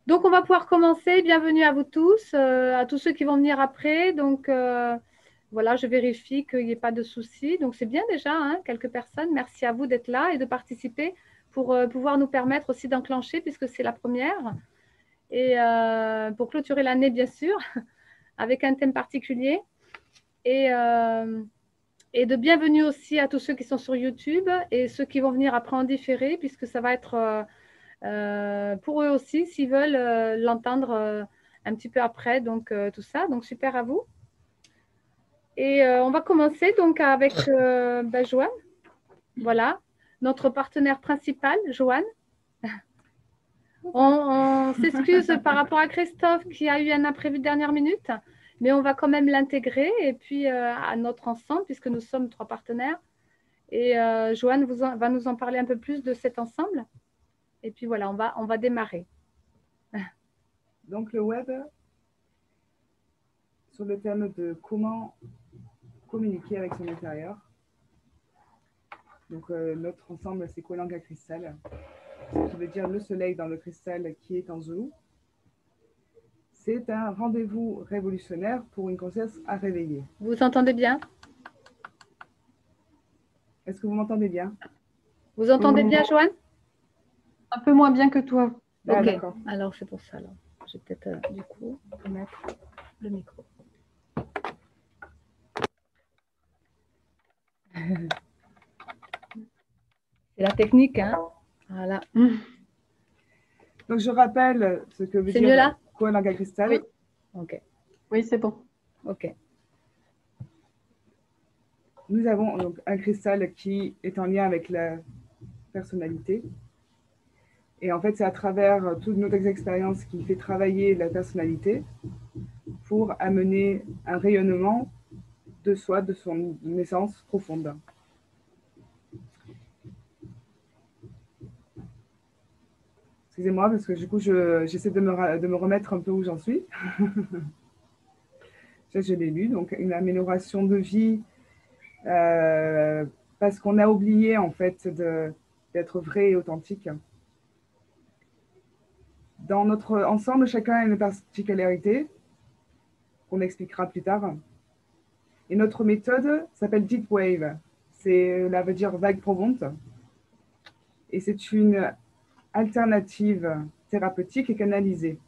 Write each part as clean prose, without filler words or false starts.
Donc, on va pouvoir commencer. Bienvenue à vous tous, à tous ceux qui vont venir après. Donc, voilà, je vérifie qu'il n'y ait pas de soucis. Donc, c'est bien déjà, hein, quelques personnes. Merci à vous d'être là et de participer pour pouvoir nous permettre aussi d'enclencher, puisque c'est la première. Et pour clôturer l'année, bien sûr, avec un thème particulier. Et, euh, et de bienvenue aussi à tous ceux qui sont sur YouTube et ceux qui vont venir après en différé, puisque ça va être pour eux aussi, s'ils veulent l'entendre un petit peu après, donc tout ça. Donc, super à vous. Et on va commencer donc avec Joanne. Voilà, notre partenaire principal, Joanne. On s'excuse par rapport à Christophe qui a eu un imprévu de dernière minute, mais on va quand même l'intégrer et puis à notre ensemble, puisque nous sommes trois partenaires. Et Joanne va nous en parler un peu plus de cet ensemble. Et puis voilà, on va démarrer. Donc le web, sur le thème de comment communiquer avec son intérieur. Donc notre ensemble, c'est Koh-Lanta Cristal, ce qui veut dire le soleil dans le cristal qui est en zoulou. C'est un rendez-vous révolutionnaire pour une conscience à réveiller. Vous entendez bien? Est-ce que vous m'entendez bien? Vous entendez bien, Joanne? Un peu moins bien que toi. Ah, Ok, d'accord. alors c'est pour ça. Alors. Je vais peut-être du coup mettre le micro. C'est la technique, hein? Voilà. Donc je rappelle ce que veut C'est mieux dire là? Koh-Lanta Cristal. Oui. Ok, Oui, c'est bon. ok. Nous avons donc un cristal qui est en lien avec la personnalité. Et en fait, c'est à travers toutes nos expériences qui fait travailler la personnalité pour amener un rayonnement de soi, de son essence profonde. Excusez-moi, parce que du coup, j'essaie de me remettre un peu où j'en suis. Ça, je l'ai lu. Donc, une amélioration de vie, parce qu'on a oublié, en fait, d'être vrai et authentique. Dans notre ensemble, chacun a une particularité qu'on expliquera plus tard. Et notre méthode s'appelle Deep Wave. Cela veut dire vague profonde. Et c'est une alternative thérapeutique et canalisée.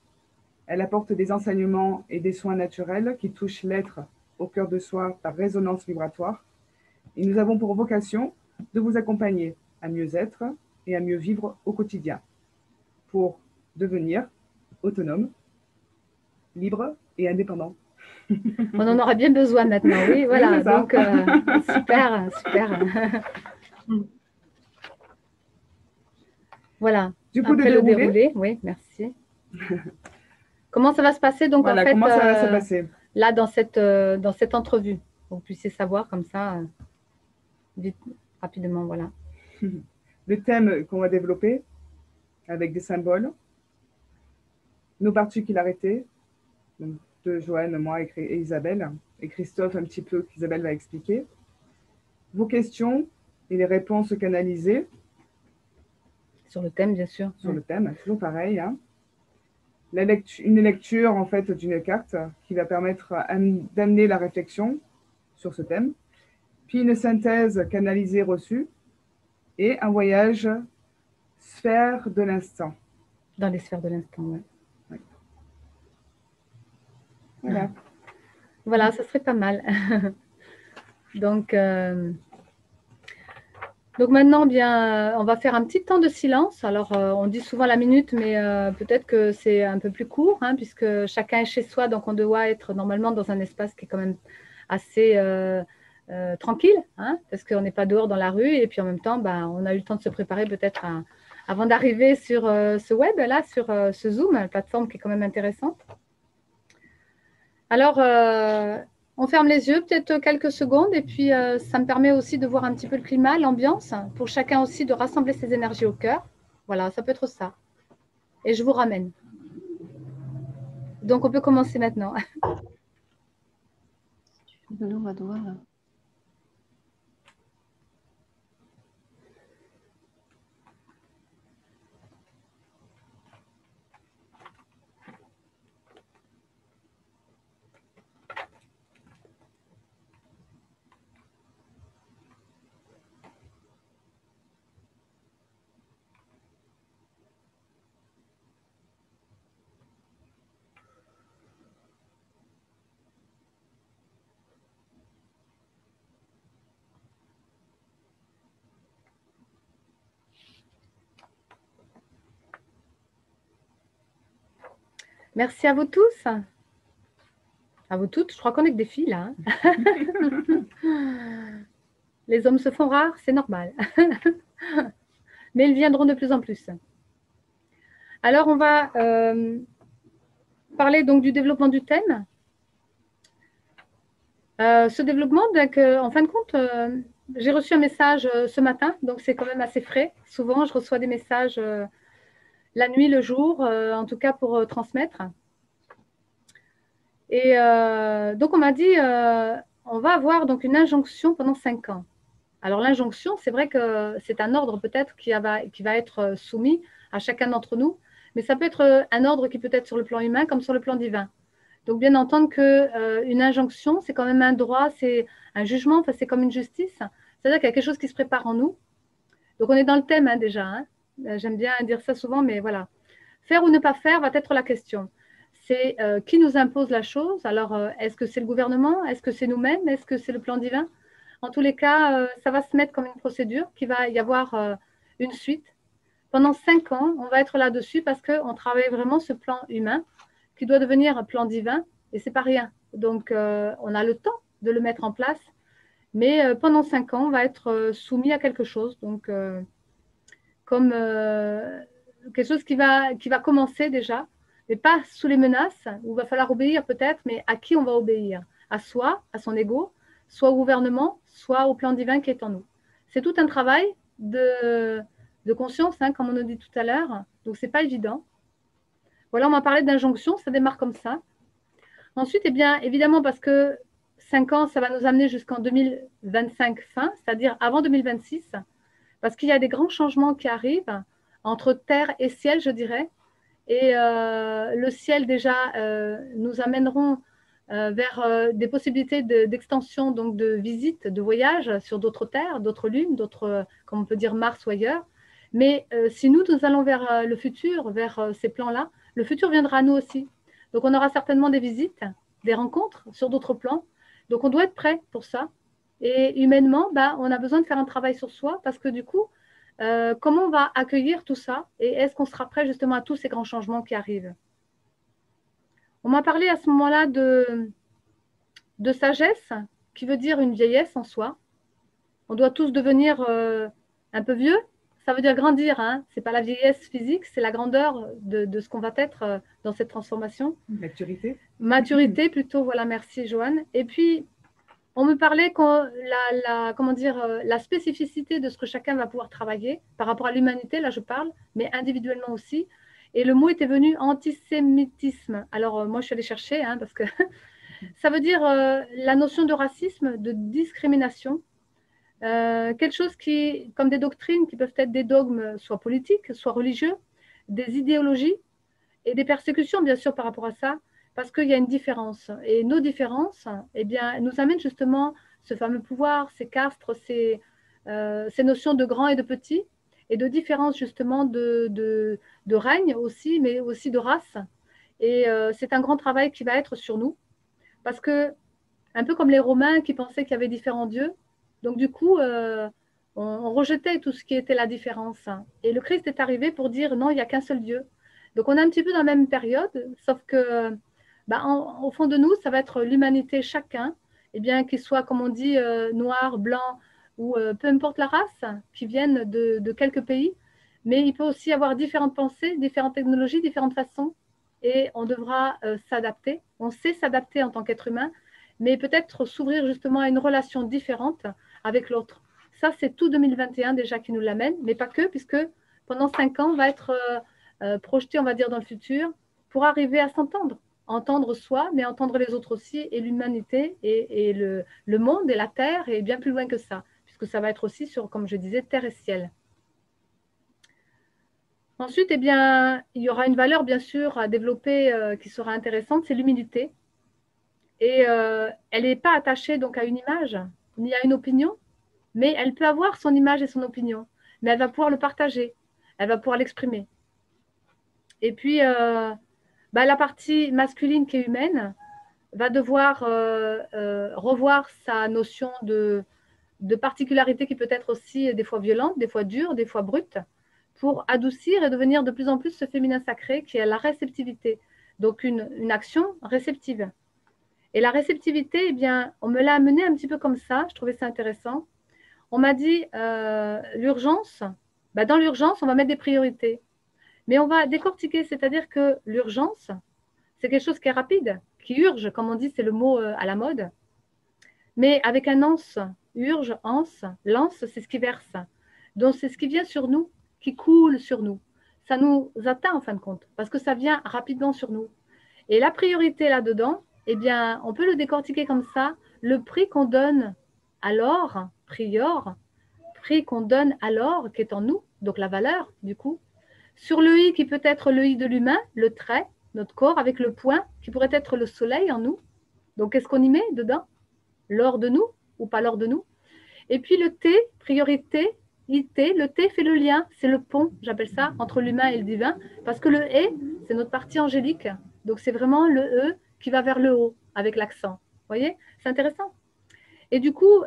Elle apporte des enseignements et des soins naturels qui touchent l'être au cœur de soi par résonance vibratoire. Et nous avons pour vocation de vous accompagner à mieux être et à mieux vivre au quotidien pour devenir autonome, libre et indépendant. On en aura bien besoin maintenant, oui, voilà. Oui, c'est ça. Donc, super, super. Voilà. Du coup, de Après le dérouler, déroulé, oui, merci. Comment ça va se passer donc en voilà, fait comment ça va se passer. là dans cette entrevue? Pour que vous puissiez savoir comme ça, vite, rapidement, voilà. Le thème qu'on va développer avec des symboles, nos particularités, donc de Joanne, moi et Isabelle, et Christophe un petit peu qu'Isabelle va expliquer, vos questions et les réponses canalisées Sur le thème, bien sûr. sur le thème, toujours pareil. Hein. Une lecture en fait d'une carte qui va permettre d'amener la réflexion sur ce thème, puis une synthèse canalisée reçue et un voyage sphère de l'instant. Dans les sphères de l'instant, oui. Ouais. Voilà. Voilà, ça serait pas mal. Donc, donc maintenant, bien, on va faire un petit temps de silence. Alors, on dit souvent la minute, mais peut-être que c'est un peu plus court, hein, puisque chacun est chez soi, donc on doit être normalement dans un espace qui est quand même assez tranquille, hein, parce qu'on n'est pas dehors dans la rue, et puis en même temps, ben, on a eu le temps de se préparer peut-être avant d'arriver sur ce web, là, sur ce Zoom, la plateforme qui est quand même intéressante. Alors, on ferme les yeux peut-être quelques secondes et puis ça me permet aussi de voir un petit peu le climat, l'ambiance, pour chacun aussi de rassembler ses énergies au cœur. Voilà, ça peut être ça. Et je vous ramène. Donc, on peut commencer maintenant. On va devoir. Merci à vous tous. À vous toutes. Je crois qu'on est que des filles là. Les hommes se font rares, c'est normal. Mais ils viendront de plus en plus. Alors, on va parler donc du développement du thème. Ce développement, donc, en fin de compte, j'ai reçu un message ce matin, donc c'est quand même assez frais. Souvent, je reçois des messages la nuit, le jour, en tout cas pour transmettre. Et donc, on m'a dit, on va avoir donc une injonction pendant 5 ans. Alors, l'injonction, c'est vrai que c'est un ordre peut-être qui va être soumis à chacun d'entre nous, mais ça peut être un ordre qui peut être sur le plan humain comme sur le plan divin. Donc, bien entendre qu'une injonction, c'est quand même un droit, c'est un jugement, enfin, c'est comme une justice. C'est-à-dire qu'il y a quelque chose qui se prépare en nous. Donc, on est dans le thème déjà. Hein. J'aime bien dire ça souvent, mais voilà. Faire ou ne pas faire va être la question. C'est qui nous impose la chose. Alors, est-ce que c'est le gouvernement? Est-ce que c'est nous-mêmes? Est-ce que c'est le plan divin? En tous les cas, ça va se mettre comme une procédure, qu'il va y avoir une suite. Pendant 5 ans, on va être là-dessus parce qu'on travaille vraiment ce plan humain qui doit devenir un plan divin et c'est pas rien. Donc, on a le temps de le mettre en place, mais pendant 5 ans, on va être soumis à quelque chose. Donc, comme quelque chose qui va commencer déjà, mais pas sous les menaces, où il va falloir obéir peut-être, mais à qui on va obéir? À soi, à son ego, soit au gouvernement, soit au plan divin qui est en nous. C'est tout un travail de conscience, hein, comme on a dit tout à l'heure, donc c'est pas évident. Voilà, on m'a parlé d'injonction, ça démarre comme ça. Ensuite, eh bien, évidemment, parce que 5 ans, ça va nous amener jusqu'en 2025 fin, c'est-à-dire avant 2026, parce qu'il y a des grands changements qui arrivent entre terre et ciel, je dirais. Et le ciel, déjà, nous amèneront vers des possibilités d'extension, donc de visite, de voyage sur d'autres terres, d'autres lunes, d'autres, comme on peut dire, Mars ou ailleurs. Mais si nous allons vers le futur, vers ces plans-là, le futur viendra à nous aussi. Donc, on aura certainement des visites, des rencontres sur d'autres plans. Donc, on doit être prêt pour ça. Et humainement, bah, on a besoin de faire un travail sur soi parce que du coup, comment on va accueillir tout ça et est-ce qu'on sera prêt justement à tous ces grands changements qui arrivent? On m'a parlé à ce moment-là de sagesse, qui veut dire une vieillesse en soi. On doit tous devenir un peu vieux. Ça veut dire grandir. Hein. Ce n'est pas la vieillesse physique, c'est la grandeur de ce qu'on va être dans cette transformation. Maturité. Maturité plutôt, voilà, merci Joanne. Et puis, on me parlait comment dire, la spécificité de ce que chacun va pouvoir travailler par rapport à l'humanité, là je parle, mais individuellement aussi. Et le mot était venu antisémitisme. Alors moi je suis allée chercher, hein, parce que ça veut dire la notion de racisme, de discrimination, quelque chose qui, comme des doctrines qui peuvent être des dogmes soit politiques, soit religieux, des idéologies et des persécutions bien sûr par rapport à ça, parce qu'il y a une différence. Et nos différences, eh bien, nous amènent justement ce fameux pouvoir, ces castres, ces notions de grand et de petit, et de différence justement de règne aussi, mais aussi de race. Et c'est un grand travail qui va être sur nous, parce que, un peu comme les Romains qui pensaient qu'il y avait différents dieux, donc du coup, on rejetait tout ce qui était la différence. Et le Christ est arrivé pour dire non, il n'y a qu'un seul Dieu. Donc on est un petit peu dans la même période, sauf que bah, au fond de nous, ça va être l'humanité chacun, et bien qu'il soit, comme on dit, noir, blanc, ou peu importe la race, qui viennent de quelques pays, mais il peut aussi avoir différentes pensées, différentes technologies, différentes façons, et on devra s'adapter. On sait s'adapter en tant qu'être humain, mais peut-être s'ouvrir justement à une relation différente avec l'autre. Ça, c'est tout 2021 déjà qui nous l'amène, mais pas que, puisque pendant 5 ans, on va être projeté, on va dire, dans le futur, pour arriver à s'entendre. Entendre soi, mais entendre les autres aussi, et l'humanité, et le monde, et la Terre, et bien plus loin que ça, puisque ça va être aussi sur, comme je disais, terre et ciel. Ensuite, eh bien, il y aura une valeur, bien sûr, à développer qui sera intéressante, c'est l'humilité. Et elle n'est pas attachée donc à une image, ni à une opinion, mais elle peut avoir son image et son opinion, mais elle va pouvoir le partager, elle va pouvoir l'exprimer. Et puis, bah, la partie masculine qui est humaine va devoir revoir sa notion de particularité qui peut être aussi des fois violente, des fois dure, des fois brute, pour adoucir et devenir de plus en plus ce féminin sacré qui est la réceptivité. Donc, une action réceptive. Et la réceptivité, eh bien, on me l'a amené un petit peu comme ça. Je trouvais ça intéressant. On m'a dit, l'urgence, bah, dans l'urgence, on va mettre des priorités. Mais on va décortiquer, c'est-à-dire que l'urgence, c'est quelque chose qui est rapide, qui urge, comme on dit, c'est le mot à la mode. Mais avec un anse, urge, anse, lance, c'est ce qui verse. Donc c'est ce qui vient sur nous, qui coule sur nous. Ça nous atteint en fin de compte, parce que ça vient rapidement sur nous. Et la priorité là-dedans, eh bien, on peut le décortiquer comme ça. Le prix qu'on donne à l'or, prior, prix qu'on donne à l'or qui est en nous, donc la valeur du coup, sur le i qui peut être le i de l'humain, le trait, notre corps, avec le point qui pourrait être le soleil en nous. Donc qu'est-ce qu'on y met dedans? L'or de nous ou pas l'or de nous? Et puis le T, priorité, IT, le T fait le lien, c'est le pont, j'appelle ça, entre l'humain et le divin, parce que le E, c'est notre partie angélique. Donc c'est vraiment le E qui va vers le haut, avec l'accent. Vous voyez? C'est intéressant. Et du coup,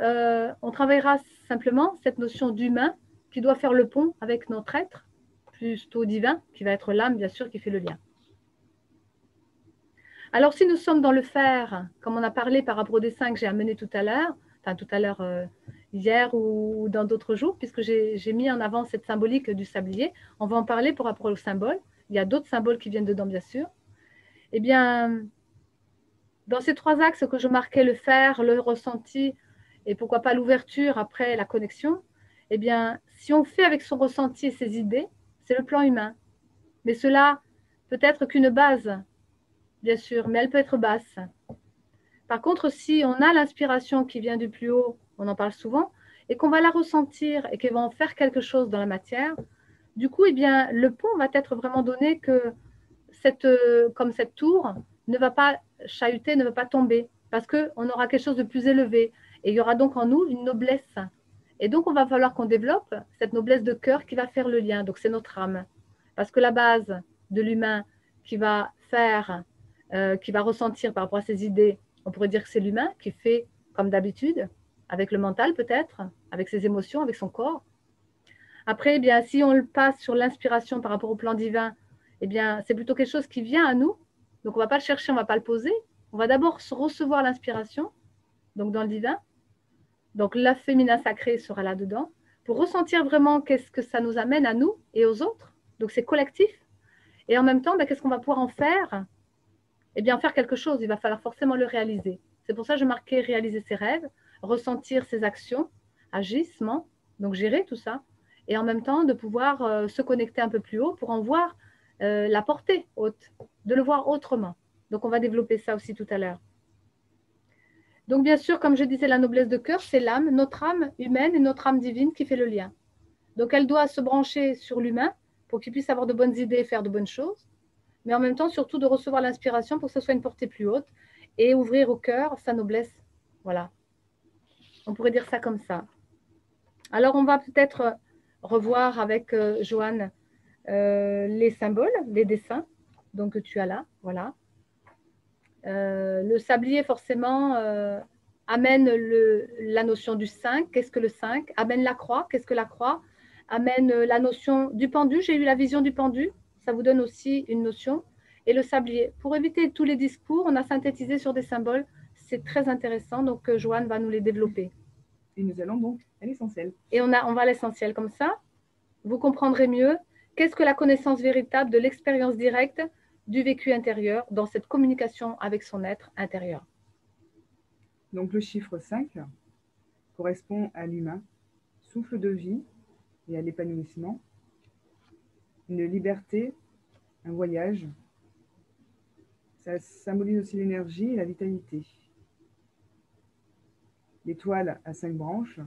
on travaillera simplement cette notion d'humain qui doit faire le pont avec notre être, plutôt divin, qui va être l'âme, bien sûr, qui fait le lien. Alors, si nous sommes dans le faire, comme on a parlé par rapport au dessin que j'ai amené tout à l'heure, enfin tout à l'heure hier ou dans d'autres jours, puisque j'ai mis en avant cette symbolique du sablier, on va en parler par rapport au symbole. Il y a d'autres symboles qui viennent dedans, bien sûr. Eh bien, dans ces trois axes que je marquais, le faire, le ressenti, et pourquoi pas l'ouverture après la connexion, eh bien, si on fait avec son ressenti et ses idées, c'est le plan humain. Mais cela peut être qu'une base, bien sûr, mais elle peut être basse. Par contre, si on a l'inspiration qui vient du plus haut, on en parle souvent, et qu'on va la ressentir et qu'elle va en faire quelque chose dans la matière, du coup, eh bien, le pont va être vraiment donné que comme cette tour ne va pas chahuter, ne va pas tomber, parce qu'on aura quelque chose de plus élevé. Et il y aura donc en nous une noblesse. Et donc, on va falloir qu'on développe cette noblesse de cœur qui va faire le lien. Donc, c'est notre âme. Parce que la base de l'humain qui va faire, qui va ressentir par rapport à ses idées, on pourrait dire que c'est l'humain qui fait comme d'habitude, avec le mental peut-être, avec ses émotions, avec son corps. Après, eh bien, si on le passe sur l'inspiration par rapport au plan divin, eh bien, c'est plutôt quelque chose qui vient à nous. Donc, on ne va pas le chercher, on ne va pas le poser. On va d'abord recevoir l'inspiration, donc dans le divin. Donc, la féminin sacré sera là-dedans, pour ressentir vraiment qu'est-ce que ça nous amène à nous et aux autres. Donc, c'est collectif. Et en même temps, ben, qu'est-ce qu'on va pouvoir en faire? Eh bien, en faire quelque chose, il va falloir forcément le réaliser. C'est pour ça que je marquais réaliser ses rêves, ressentir ses actions, agissements, donc gérer tout ça, et en même temps de pouvoir se connecter un peu plus haut pour en voir la portée haute, de le voir autrement. Donc, on va développer ça aussi tout à l'heure. Donc, bien sûr, comme je disais, la noblesse de cœur, c'est l'âme, notre âme humaine et notre âme divine qui fait le lien. Donc, elle doit se brancher sur l'humain pour qu'il puisse avoir de bonnes idées et faire de bonnes choses, mais en même temps, surtout de recevoir l'inspiration pour que ce soit une portée plus haute et ouvrir au cœur sa noblesse. Voilà. On pourrait dire ça comme ça. Alors, on va peut-être revoir avec Joanne les symboles, les dessins donc, que tu as là. Voilà. Le sablier, forcément, amène la notion du 5. Qu'est-ce que le 5? Amène la croix. Qu'est-ce que la croix? Amène la notion du pendu. J'ai eu la vision du pendu. Ça vous donne aussi une notion. Et le sablier. Pour éviter tous les discours, on a synthétisé sur des symboles. C'est très intéressant. Donc, Joanne va nous les développer. Et nous allons donc à l'essentiel. Et on va à l'essentiel comme ça. Vous comprendrez mieux qu'est-ce que la connaissance véritable de l'expérience directe du vécu intérieur dans cette communication avec son être intérieur. Donc le chiffre 5 correspond à l'humain, souffle de vie et à l'épanouissement, une liberté, un voyage. Ça symbolise aussi l'énergie et la vitalité. L'étoile a 5 branches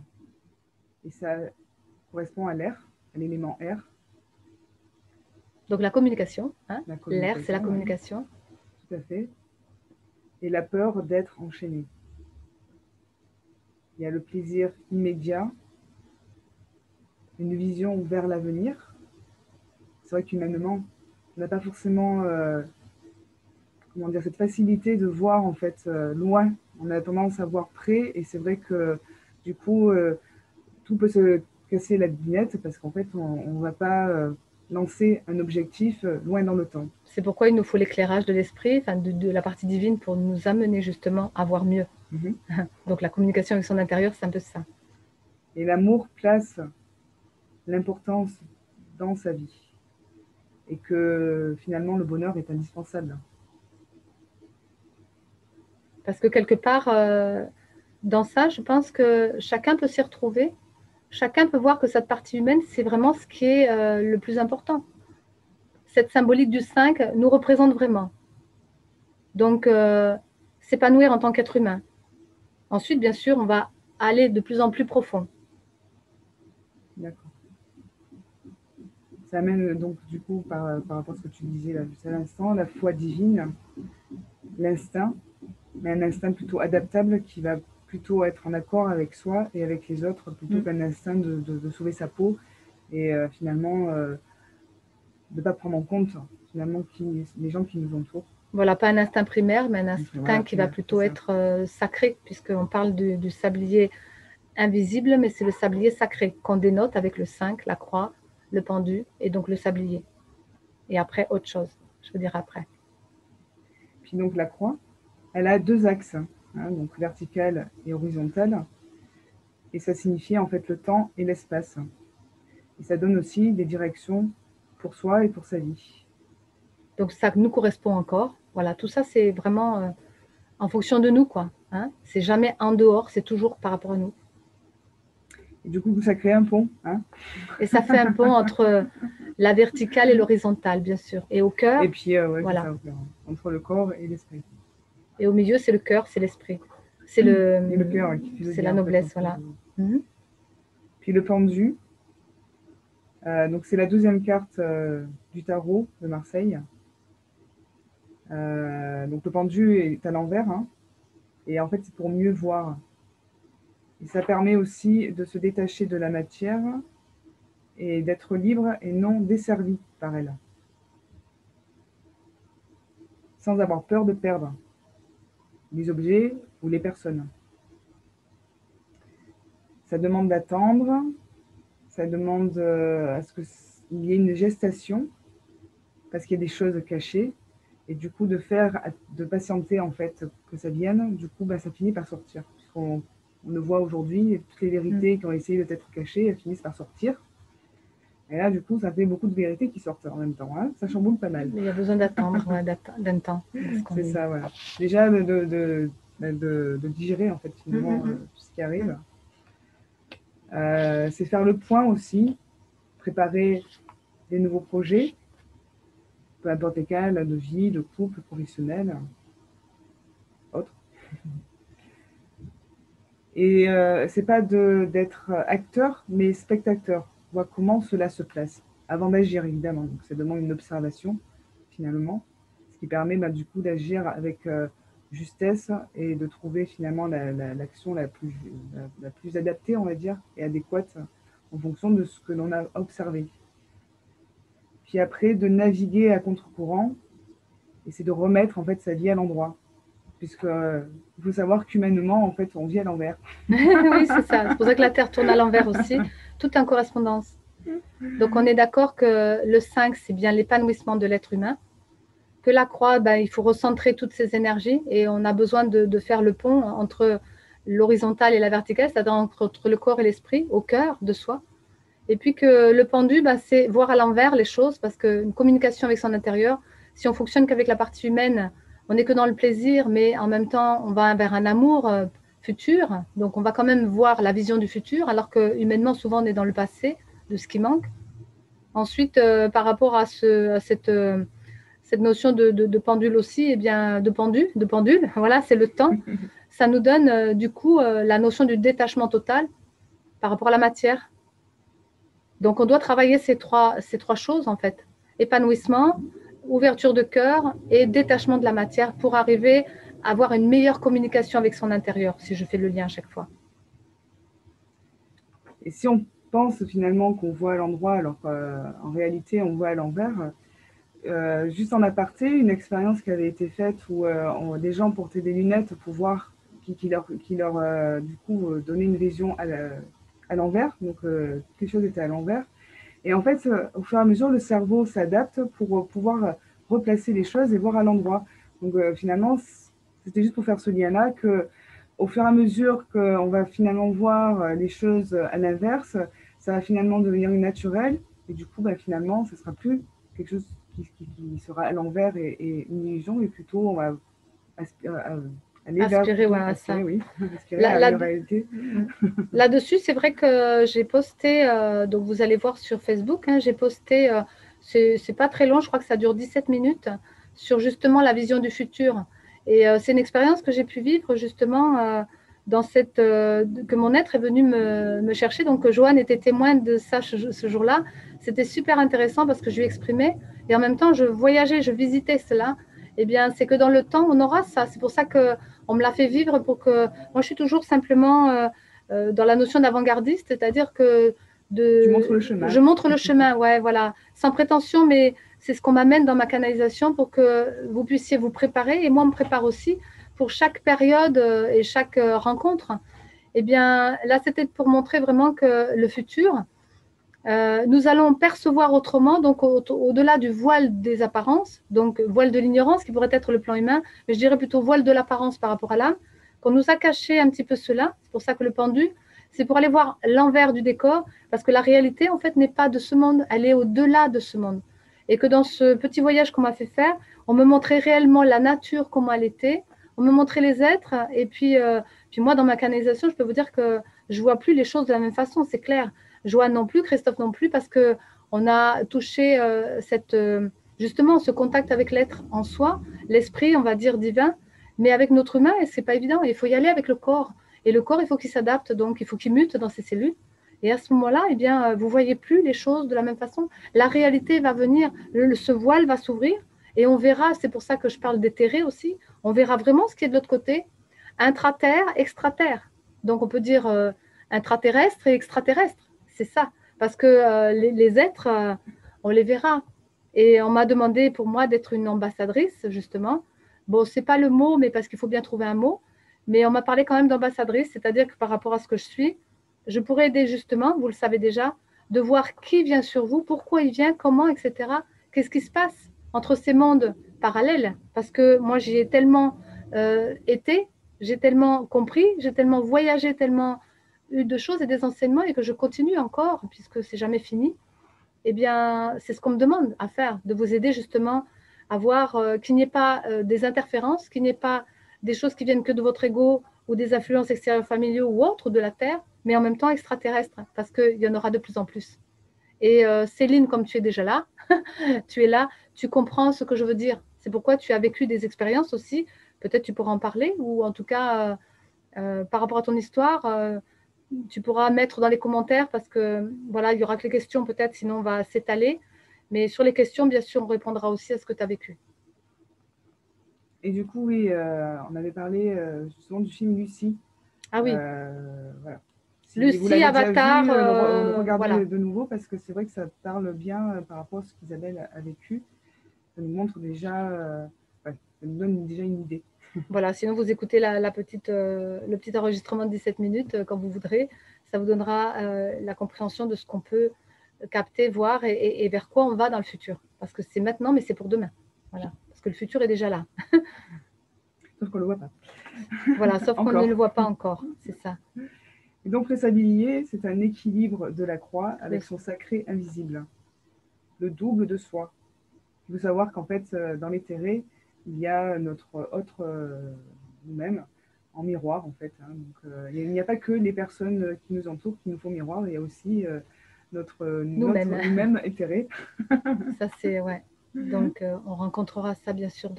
et ça correspond à l'air, à l'élément air. Donc la communication, hein? L'air, c'est la communication. Oui. Tout à fait. Et la peur d'être enchaîné. Il y a le plaisir immédiat, une vision vers l'avenir. C'est vrai qu'humainement, on n'a pas forcément comment dire, cette facilité de voir en fait loin. On a tendance à voir près et c'est vrai que du coup, tout peut se casser la vignette parce qu'en fait, on ne va pas lancer un objectif loin dans le temps. C'est pourquoi il nous faut l'éclairage de l'esprit, enfin de la partie divine, pour nous amener justement à voir mieux. Donc la communication avec son intérieur, c'est un peu ça. Et l'amour place l'importance dans sa vie. Et que finalement, le bonheur est indispensable. Parce que quelque part, dans ça, je pense que chacun peut s'y retrouver. Chacun peut voir que cette partie humaine, c'est vraiment ce qui est le plus important. Cette symbolique du 5 nous représente vraiment. Donc, s'épanouir en tant qu'être humain. Ensuite, bien sûr, on va aller de plus en plus profond. D'accord. Ça amène donc, du coup, par rapport à ce que tu disais là, juste à l'instant, la foi divine, l'instinct, mais un instinct plutôt adaptable qui va plutôt être en accord avec soi et avec les autres, plutôt qu'un instinct de sauver sa peau et finalement de ne pas prendre en compte finalement les gens qui nous entourent. Voilà, pas un instinct primaire, mais un instinct qui va plutôt être sacré, puisqu'on parle du sablier invisible, mais c'est le sablier sacré qu'on dénote avec le 5, la croix, le pendu et donc le sablier. Et après, autre chose, je veux dire après. Puis donc la croix, elle a deux axes, donc vertical et horizontal, et ça signifie en fait le temps et l'espace. Et ça donne aussi des directions pour soi et pour sa vie. Donc ça nous correspond encore. Voilà, tout ça c'est vraiment en fonction de nous, quoi. Hein, c'est jamais en dehors, c'est toujours par rapport à nous. Et du coup, ça crée un pont. Et ça fait un pont entre la verticale et l'horizontale, bien sûr. Et au cœur, et puis, ouais, voilà. ça, au cœur, entre le corps et l'esprit. Et au milieu, c'est le cœur, c'est l'esprit. C'est le cœur qui fait le c'est lien, la noblesse, en fait, voilà. Puis le pendu, donc c'est la 12e carte du tarot de Marseille. Donc le pendu est à l'envers, et en fait c'est pour mieux voir. Et ça permet aussi de se détacher de la matière et d'être libre et non desservi par elle, sans avoir peur de perdre les objets ou les personnes. Ça demande d'attendre, ça demande à ce qu'il y ait une gestation, parce qu'il y a des choses cachées, et du coup de patienter en fait que ça vienne, du coup ça finit par sortir. On le voit aujourd'hui, toutes les vérités qui ont essayé d'être cachées, elles finissent par sortir. Et là, du coup, ça fait beaucoup de vérités qui sortent en même temps. Ça chamboule pas mal. Mais il y a besoin d'attendre, d'un temps. C'est ça, voilà. Déjà, de digérer, en fait, finalement, tout ce qui arrive. C'est faire le point aussi, préparer des nouveaux projets, peu importe lesquels, de vie, de couple, professionnel, autre. Et c'est pas d'être acteur, mais spectateur. On voit comment cela se place, avant d'agir, évidemment. Donc, ça demande une observation, finalement, ce qui permet du coup d'agir avec justesse et de trouver finalement l'action la plus adaptée, on va dire, et adéquate en fonction de ce que l'on a observé. Puis après, de naviguer à contre-courant, et c'est de remettre en fait sa vie à l'endroit. Puisque il faut savoir qu'humainement, en fait, on vit à l'envers. Oui, c'est ça. C'est pour ça que la Terre tourne à l'envers aussi. Tout est en correspondance. Donc, on est d'accord que le 5, c'est bien l'épanouissement de l'être humain. Que la croix, il faut recentrer toutes ces énergies et on a besoin de faire le pont entre l'horizontale et la verticale, c'est-à-dire entre le corps et l'esprit, au cœur de soi. Et puis que le pendu, c'est voir à l'envers les choses, parce qu'une communication avec son intérieur, si on fonctionne qu'avec la partie humaine, on n'est que dans le plaisir, mais en même temps, on va vers un amour futur. Donc, on va quand même voir la vision du futur, alors que humainement, souvent, on est dans le passé, de ce qui manque. Ensuite, par rapport à cette notion de pendule aussi, eh bien, de pendule, voilà, c'est le temps. Ça nous donne, du coup, la notion du détachement total par rapport à la matière. Donc, on doit travailler ces trois choses, en fait. Épanouissement, ouverture de cœur et détachement de la matière pour arriver à avoir une meilleure communication avec son intérieur, si je fais le lien à chaque fois. Et si on pense finalement qu'on voit à l'endroit, alors qu'en réalité, on voit à l'envers, juste en aparté, une expérience qui avait été faite où des gens portaient des lunettes pour voir, qui leur du coup, donnait une vision à l'envers, donc quelque chose était à l'envers. Et en fait, au fur et à mesure, le cerveau s'adapte pour pouvoir replacer les choses et voir à l'endroit. Donc finalement, c'était juste pour faire ce lien-là que au fur et à mesure qu'on va finalement voir les choses à l'inverse, ça va finalement devenir naturel. Et du coup, bah, finalement, ce ne sera plus quelque chose qui sera à l'envers et une illusion, et plutôt on va aller vers Aspirer, plutôt ouais, à ça. aspirer, oui, aspirer Là, à là, une réalité. là-dessus, c'est vrai que j'ai posté, donc vous allez voir sur Facebook, hein, j'ai posté, c'est pas très long, je crois que ça dure 17 minutes, sur justement la vision du futur. Et c'est une expérience que j'ai pu vivre justement dans cette, que mon être est venu me chercher. Donc Joanne était témoin de ça ce jour-là. C'était super intéressant parce que je lui exprimais et en même temps je voyageais, je visitais cela. Eh bien, c'est que dans le temps, on aura ça. C'est pour ça que on me l'a fait vivre pour que moi, je suis toujours simplement dans la notion d'avant-gardiste, c'est-à-dire que Tu montres le chemin. je montre le chemin, ouais, voilà, sans prétention, mais c'est ce qu'on m'amène dans ma canalisation pour que vous puissiez vous préparer et moi, on me prépare aussi pour chaque période et chaque rencontre. Eh bien, là, c'était pour montrer vraiment que le futur, nous allons percevoir autrement, donc au-delà du voile des apparences, donc voile de l'ignorance qui pourrait être le plan humain, mais je dirais plutôt voile de l'apparence par rapport à l'âme, qu'on nous a caché un petit peu cela, c'est pour ça que le pendu, c'est pour aller voir l'envers du décor, parce que la réalité en fait n'est pas de ce monde, elle est au-delà de ce monde. Et que dans ce petit voyage qu'on m'a fait faire, on me montrait réellement la nature, comment elle était, on me montrait les êtres, et puis moi dans ma canalisation, je peux vous dire que je ne vois plus les choses de la même façon, c'est clair. Joanne non plus, Christophe non plus, parce qu'on a touché justement ce contact avec l'être en soi, l'esprit, on va dire divin, mais avec notre humain, et c'est pas évident. Il faut y aller avec le corps. Et le corps, il faut qu'il s'adapte, donc il faut qu'il mute dans ses cellules. Et à ce moment-là, eh bien, vous voyez plus les choses de la même façon. La réalité va venir, ce voile va s'ouvrir, et on verra, c'est pour ça que je parle d'éthéré aussi, on verra vraiment ce qui est de l'autre côté, intraterre, extraterre. Donc on peut dire intraterrestre et extraterrestre. C'est ça. Parce que les êtres, on les verra. Et on m'a demandé pour moi d'être une ambassadrice, justement. Bon, c'est pas le mot, mais parce qu'il faut bien trouver un mot. Mais on m'a parlé quand même d'ambassadrice, c'est-à-dire que par rapport à ce que je suis, je pourrais aider justement, vous le savez déjà, de voir qui vient sur vous, pourquoi il vient, comment, etc. Qu'est-ce qui se passe entre ces mondes parallèles? Parce que moi, j'y ai tellement été, j'ai tellement compris, j'ai tellement voyagé, tellement eu de choses et des enseignements et que je continue encore, puisque c'est jamais fini, eh bien, c'est ce qu'on me demande à faire, de vous aider justement à voir qu'il n'y ait pas des interférences, qu'il n'y ait pas des choses qui viennent que de votre ego ou des influences extérieures familiaux ou autres de la Terre, mais en même temps extraterrestres, parce qu'il y en aura de plus en plus. Et Céline, comme tu es déjà là, tu es là, tu comprends ce que je veux dire. C'est pourquoi tu as vécu des expériences aussi. Peut-être tu pourras en parler, ou en tout cas, par rapport à ton histoire, tu pourras mettre dans les commentaires parce que voilà, il y aura que les questions peut-être, sinon on va s'étaler. Mais sur les questions, bien sûr, on répondra aussi à ce que tu as vécu. Et du coup, oui, on avait parlé justement du film Lucie. Ah oui. Voilà. Si vous Lucie, l'avez déjà Avatar, vu, regardez voilà. de nouveau parce que c'est vrai que ça parle bien par rapport à ce qu'Isabelle a vécu. Ça nous montre déjà, ouais, ça nous donne déjà une idée. Voilà, sinon vous écoutez le petit enregistrement de 17 minutes quand vous voudrez. Ça vous donnera la compréhension de ce qu'on peut capter, voir et vers quoi on va dans le futur. Parce que c'est maintenant, mais c'est pour demain. Voilà. Parce que le futur est déjà là. Sauf qu'on ne le voit pas. Voilà, sauf qu'on ne le voit pas encore. C'est ça. Et donc le sablier, c'est un équilibre de la croix avec Oui. son sacré invisible, le double de soi. Il faut savoir qu'en fait, dans l'éthéré, il y a notre autre nous-mêmes en miroir, en fait. Hein. Donc, il n'y a pas que les personnes qui nous entourent qui nous font miroir, il y a aussi notre nous-mêmes éthéré. Ça, c'est, ouais. Donc, on rencontrera ça, bien sûr,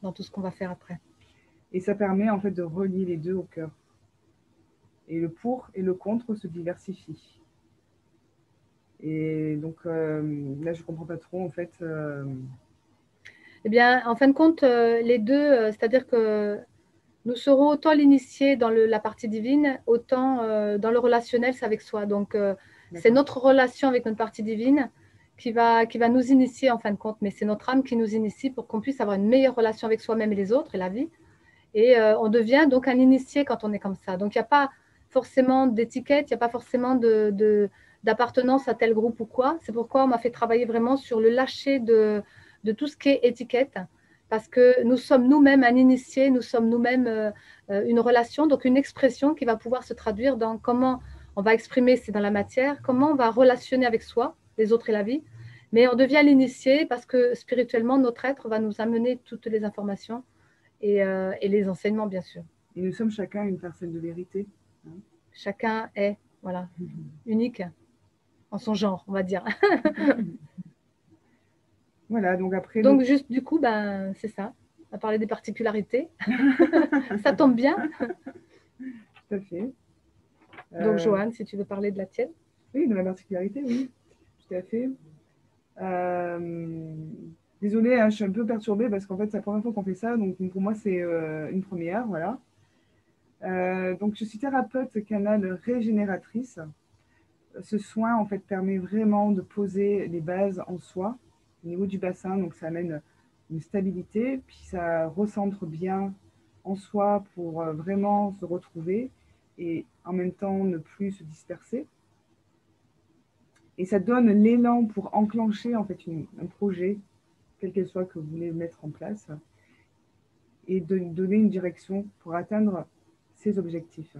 dans tout ce qu'on va faire après. Et ça permet, en fait, de relier les deux au cœur. Et le pour et le contre se diversifient. Et donc, là, je ne comprends pas trop, en fait. Eh bien, en fin de compte, les deux, c'est-à-dire que nous serons autant l'initié dans la partie divine, autant dans le relationnel, c'est avec soi. Donc, c'est notre relation avec notre partie divine qui va nous initier en fin de compte, mais c'est notre âme qui nous initie pour qu'on puisse avoir une meilleure relation avec soi-même et les autres et la vie. Et on devient donc un initié quand on est comme ça. Donc, il n'y a pas forcément d'étiquette, il n'y a pas forcément d'appartenance à tel groupe ou quoi. C'est pourquoi on m'a fait travailler vraiment sur le lâcher de tout ce qui est étiquette, parce que nous sommes nous-mêmes un initié, nous sommes nous-mêmes une relation, donc une expression qui va pouvoir se traduire dans comment on va exprimer, c'est dans la matière, comment on va relationner avec soi, les autres et la vie. Mais on devient l'initié parce que spirituellement, notre être va nous amener toutes les informations et les enseignements, bien sûr. Et nous sommes chacun une personne de vérité. Hein. Chacun est voilà, unique en son genre, on va dire. Voilà, donc après... Donc, juste du coup, ben, c'est ça. On va parler des particularités. Ça tombe bien. Tout à fait. Donc, Joanne, si tu veux parler de la tienne. Oui, de la particularité, oui. Tout à fait. Désolée, hein, je suis un peu perturbée parce qu'en fait, c'est la première fois qu'on fait ça. Donc, pour moi, c'est une première. Voilà. Donc, je suis thérapeute canal régénératrice. Ce soin, en fait, permet vraiment de poser les bases en soi, au niveau du bassin. Donc, ça amène une stabilité. Puis, ça recentre bien en soi pour vraiment se retrouver et en même temps ne plus se disperser. Et ça donne l'élan pour enclencher en fait un projet, quel qu'il soit, que vous voulez mettre en place, et de donner une direction pour atteindre ses objectifs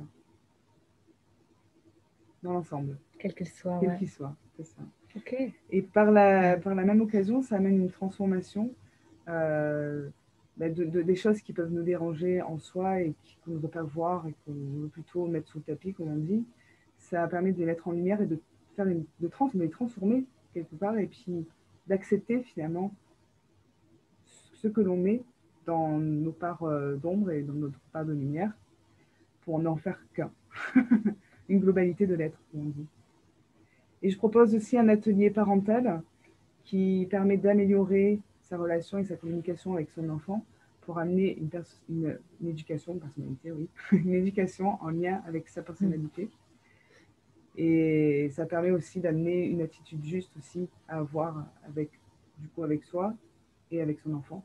dans l'ensemble. Quel qu'il soit. Quel qu'il soit, c'est ça. Okay. Et par la même occasion, ça amène une transformation des choses qui peuvent nous déranger en soi et qu'on ne veut pas voir et qu'on veut plutôt mettre sous le tapis, comme on dit. Ça permet de les mettre en lumière et de les transformer quelque part et puis d'accepter finalement ce que l'on met dans nos parts d'ombre et dans notre part de lumière pour n'en faire qu'un. Une globalité de l'être, comme on dit. Et je propose aussi un atelier parental qui permet d'améliorer sa relation et sa communication avec son enfant pour amener une éducation, une personnalité, oui, une éducation en lien avec sa personnalité. Et ça permet aussi d'amener une attitude juste aussi à avoir avec soi et avec son enfant.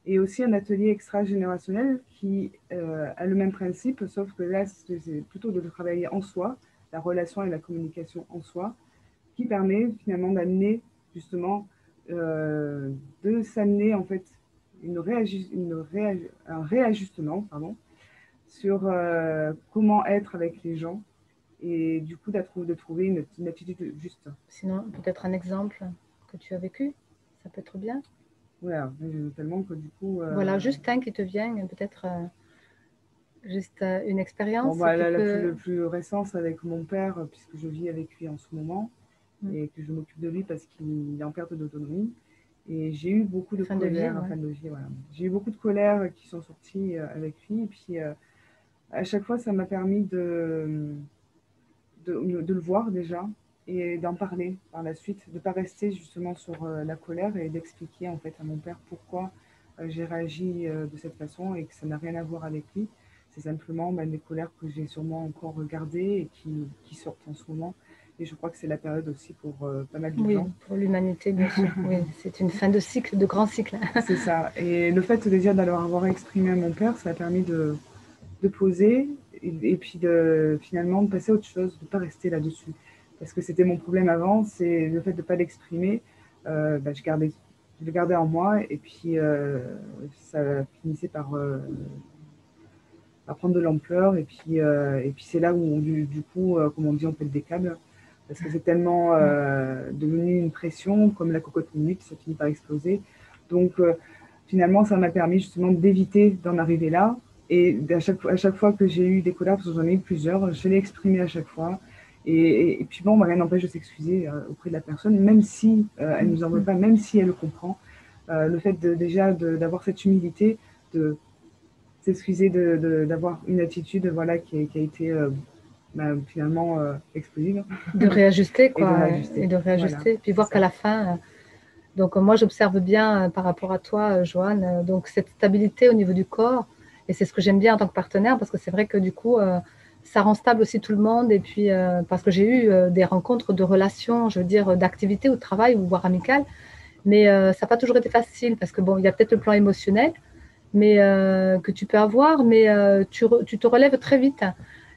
Et aussi un atelier extra-générationnel qui a le même principe, sauf que là, c'est plutôt de travailler en soi, la relation et la communication en soi, qui permet finalement d'amener justement, de s'amener en fait un réajustement sur comment être avec les gens et du coup de trouver une attitude juste. Sinon, peut-être un exemple que tu as vécu, ça peut être bien. Voilà, tellement que du coup... Voilà, juste un qui te vient, peut-être juste une expérience. Bon, le plus récent, c'est avec mon père, puisque je vis avec lui en ce moment, et que je m'occupe de lui parce qu'il est en perte d'autonomie. Et j'ai eu beaucoup de colère, fin de vie, voilà. J'ai eu beaucoup de colère qui sont sorties avec lui, et puis à chaque fois, ça m'a permis de le voir déjà, et d'en parler par la suite, de ne pas rester justement sur la colère et d'expliquer en fait à mon père pourquoi j'ai réagi de cette façon et que ça n'a rien à voir avec lui. C'est simplement des colères que j'ai sûrement encore gardées et qui sortent en ce moment. Et je crois que c'est la période aussi pour pas mal de gens. Oui, pour l'humanité, bien sûr. Oui, c'est une fin de cycle, de grand cycle. C'est ça. Et le fait déjà d'avoir exprimé à mon père, ça a permis de poser et puis finalement de passer à autre chose, de ne pas rester là-dessus. Parce que c'était mon problème avant, c'est le fait de ne pas l'exprimer. Je le gardais en moi et puis ça finissait par prendre de l'ampleur. Et puis c'est là où, du coup, comme on dit, on pète des câbles. Parce que c'est tellement devenu une pression, comme la cocotte minute, ça finit par exploser. Donc finalement, ça m'a permis justement d'éviter d'en arriver là. Et à chaque fois que j'ai eu des colères, parce que j'en ai eu plusieurs, je l'ai exprimé à chaque fois. Et puis bon, rien n'empêche de s'excuser auprès de la personne, même si elle ne nous en veut pas, même si elle le comprend. Le fait d'avoir cette humilité, de s'excuser, d'avoir une attitude qui a été finalement explosive. De réajuster, quoi. Et de réajuster. Voilà, puis voir qu'à la fin... Donc moi, j'observe bien par rapport à toi, Joanne, donc cette stabilité au niveau du corps. Et c'est ce que j'aime bien en tant que partenaire, parce que c'est vrai que du coup... ça rend stable aussi tout le monde. Et puis, parce que j'ai eu des rencontres de relations, je veux dire, d'activités ou de travail, ou voire amicales. Mais ça n'a pas toujours été facile, parce que bon, il y a peut-être le plan émotionnel que tu peux avoir, mais tu te relèves très vite.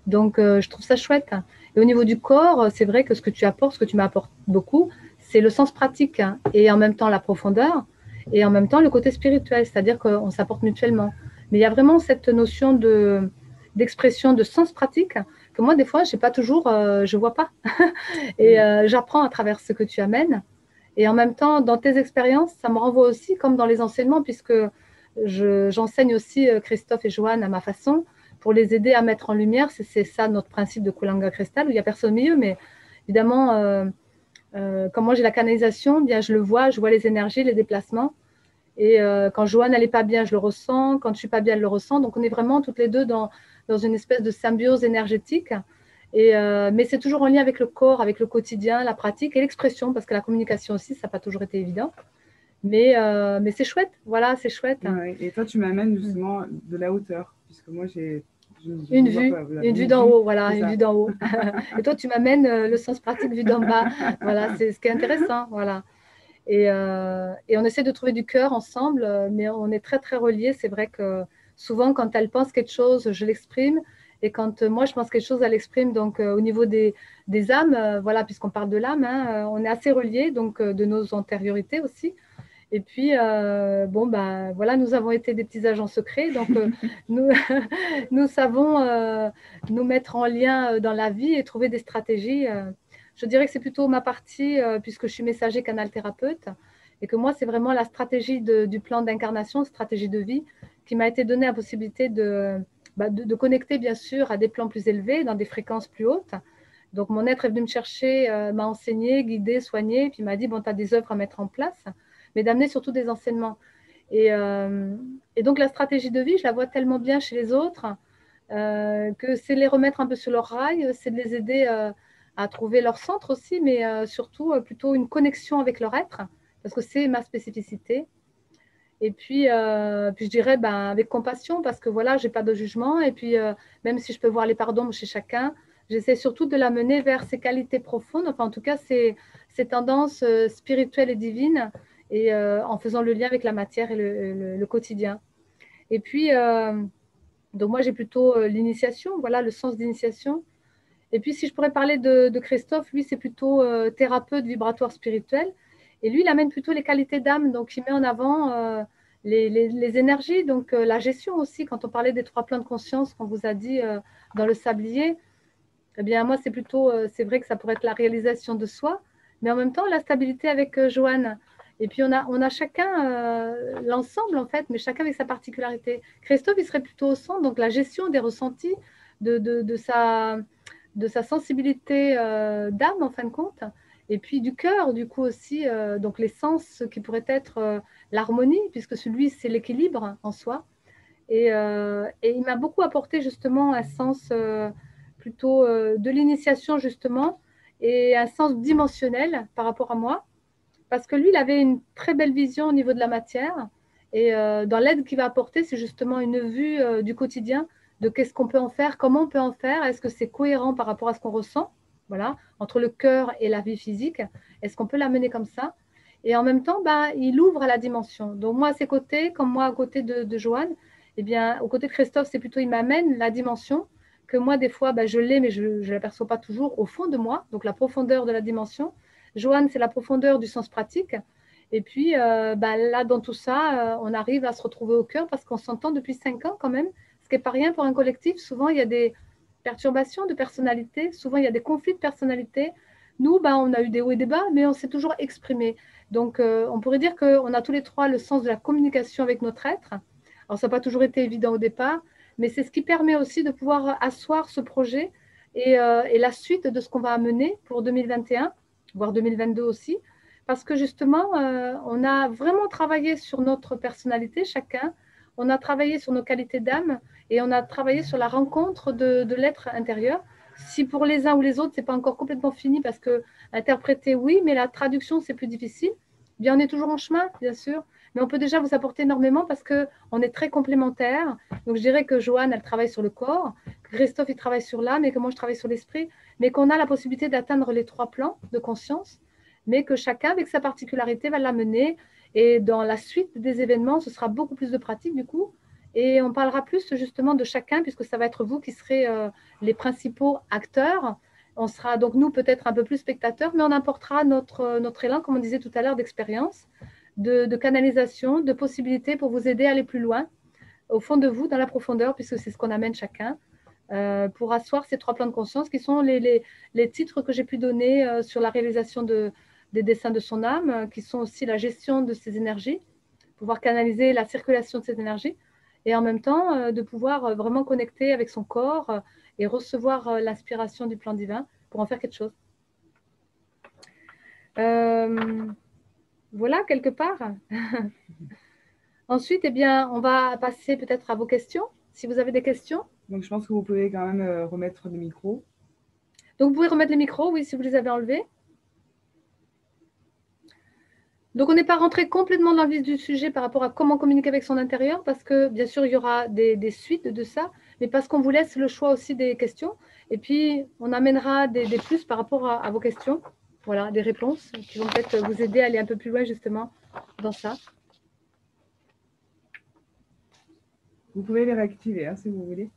Donc, je trouve ça chouette. Et au niveau du corps, c'est vrai que ce que tu apportes, ce que tu m'apportes beaucoup, c'est le sens pratique hein, et en même temps la profondeur et en même temps le côté spirituel, c'est-à-dire qu'on s'apporte mutuellement. Mais il y a vraiment cette notion d'expression, de sens pratique que moi, des fois, j'ai pas toujours, je vois pas. Et j'apprends à travers ce que tu amènes. Et en même temps, dans tes expériences, ça me renvoie aussi, comme dans les enseignements, puisque j'enseigne aussi Christophe et Joanne à ma façon, pour les aider à mettre en lumière. C'est ça notre principe de Kulanga Cristal, où il n'y a personne au milieu, mais évidemment, quand moi j'ai la canalisation, bien je le vois, je vois les énergies, les déplacements. Et quand Joanne n'allait pas bien, je le ressens. Quand je suis pas bien, elle le ressent. Donc on est vraiment toutes les deux dans une espèce de symbiose énergétique. Et, mais c'est toujours en lien avec le corps, avec le quotidien, la pratique et l'expression, parce que la communication aussi, ça n'a pas toujours été évident. Mais c'est chouette, voilà, c'est chouette. Ouais. Et toi, tu m'amènes justement de la hauteur, puisque moi, une vue d'en haut, voilà, une vue d'en haut. Et toi, tu m'amènes le sens pratique vue d'en bas. Voilà, c'est ce qui est intéressant, voilà. Et on essaie de trouver du cœur ensemble, mais on est très, très reliés. C'est vrai que souvent, quand elle pense quelque chose, je l'exprime. Et quand moi, je pense quelque chose, elle l'exprime. Donc, au niveau des âmes, voilà, puisqu'on parle de l'âme, hein, on est assez reliés, donc de nos antériorités aussi. Et puis, bon, ben, voilà, nous avons été des petits agents secrets. Donc, nous, nous savons nous mettre en lien dans la vie et trouver des stratégies. Je dirais que c'est plutôt ma partie, puisque je suis messager canal thérapeute, et que moi, c'est vraiment la stratégie du plan d'incarnation, stratégie de vie, qui m'a été donnée la possibilité de connecter, bien sûr, à des plans plus élevés, dans des fréquences plus hautes. Donc, mon être est venu me chercher, m'a enseigné, guidé, soigné, puis m'a dit, bon, tu as des œuvres à mettre en place, mais d'amener surtout des enseignements. Et donc, la stratégie de vie, je la vois tellement bien chez les autres, que c'est les remettre un peu sur leur rail, c'est de les aider à trouver leur centre aussi, mais surtout plutôt une connexion avec leur être, parce que c'est ma spécificité. Et puis je dirais avec compassion, parce que voilà, j'ai pas de jugement. Et puis, même si je peux voir les pardons chez chacun, j'essaie surtout de l'amener vers ses qualités profondes, enfin en tout cas ses tendances spirituelles et divines, et en faisant le lien avec la matière et le quotidien. Et puis, donc moi j'ai plutôt l'initiation, voilà, le sens d'initiation. Et puis, si je pourrais parler de Christophe, lui, c'est plutôt thérapeute vibratoire spirituel. Et lui, il amène plutôt les qualités d'âme. Donc, il met en avant les énergies, donc la gestion aussi. Quand on parlait des 3 plans de conscience qu'on vous a dit dans le sablier, eh bien, moi, c'est plutôt, c'est vrai que ça pourrait être la réalisation de soi, mais en même temps, la stabilité avec Joanne. Et puis, on a chacun l'ensemble, en fait, mais chacun avec sa particularité. Christophe, il serait plutôt au centre, donc la gestion des ressentis, de sa sensibilité d'âme, en fin de compte, et puis du cœur, du coup aussi, donc les sens qui pourraient être l'harmonie, puisque celui, c'est l'équilibre en soi. Et il m'a beaucoup apporté justement un sens plutôt de l'initiation, justement, et un sens dimensionnel par rapport à moi, parce que lui, il avait une très belle vision au niveau de la matière. Et dans l'aide qu'il va apporter, c'est justement une vue du quotidien, de qu'est-ce qu'on peut en faire, comment on peut en faire, est-ce que c'est cohérent par rapport à ce qu'on ressent, voilà, entre le cœur et la vie physique, est-ce qu'on peut l'amener comme ça? Et en même temps, il ouvre à la dimension. Donc moi, à ses côtés, comme moi à côté de Joanne, eh bien, aux côtés de Christophe, c'est plutôt, il m'amène la dimension que moi, des fois, je l'ai, mais je ne l'aperçois pas toujours au fond de moi, donc la profondeur de la dimension. Joanne, c'est la profondeur du sens pratique. Et puis, là, dans tout ça, on arrive à se retrouver au cœur parce qu'on s'entend depuis 5 ans quand même, ce qui n'est pas rien pour un collectif. Souvent, il y a des perturbations de personnalité, souvent, il y a des conflits de personnalité. Nous, on a eu des hauts et des bas, mais on s'est toujours exprimé. Donc, on pourrait dire qu'on a tous les 3 le sens de la communication avec notre être. Alors, ça n'a pas toujours été évident au départ, mais c'est ce qui permet aussi de pouvoir asseoir ce projet et la suite de ce qu'on va amener pour 2021, voire 2022 aussi, parce que justement, on a vraiment travaillé sur notre personnalité, chacun, on a travaillé sur nos qualités d'âme et on a travaillé sur la rencontre de l'être intérieur. Si pour les uns ou les autres, ce n'est pas encore complètement fini, parce que interpréter, oui, mais la traduction, c'est plus difficile. Bien, on est toujours en chemin, bien sûr, mais on peut déjà vous apporter énormément parce qu'on est très complémentaires. Donc, je dirais que Joanne, elle travaille sur le corps, que Christophe, il travaille sur l'âme et que moi, je travaille sur l'esprit, mais qu'on a la possibilité d'atteindre les 3 plans de conscience, mais que chacun, avec sa particularité, va l'amener. Et dans la suite des événements, ce sera beaucoup plus de pratique, du coup. Et on parlera plus justement de chacun, puisque ça va être vous qui serez les principaux acteurs, On sera donc, nous, peut-être un peu plus spectateurs, mais on apportera notre élan, comme on disait tout à l'heure, d'expérience, de canalisation, de possibilités pour vous aider à aller plus loin, au fond de vous, dans la profondeur, puisque c'est ce qu'on amène chacun, pour asseoir ces 3 plans de conscience qui sont les titres que j'ai pu donner sur la réalisation des dessins de son âme, qui sont aussi la gestion de ses énergies, pouvoir canaliser la circulation de ces énergies, et en même temps de pouvoir vraiment connecter avec son corps et recevoir l'inspiration du plan divin pour en faire quelque chose. Voilà, quelque part. Ensuite, eh bien, on va passer peut-être à vos questions, si vous avez des questions. Donc, je pense que vous pouvez quand même remettre le micro. Donc, vous pouvez remettre les micros, oui, si vous les avez enlevés. Donc, on n'est pas rentré complètement dans le vif du sujet par rapport à comment communiquer avec son intérieur, parce que, bien sûr, il y aura des suites de ça, mais parce qu'on vous laisse le choix aussi des questions. Et puis, on amènera des plus par rapport à vos questions. Voilà, des réponses qui vont peut-être vous aider à aller un peu plus loin, justement, dans ça. Vous pouvez les réactiver, hein, si vous voulez.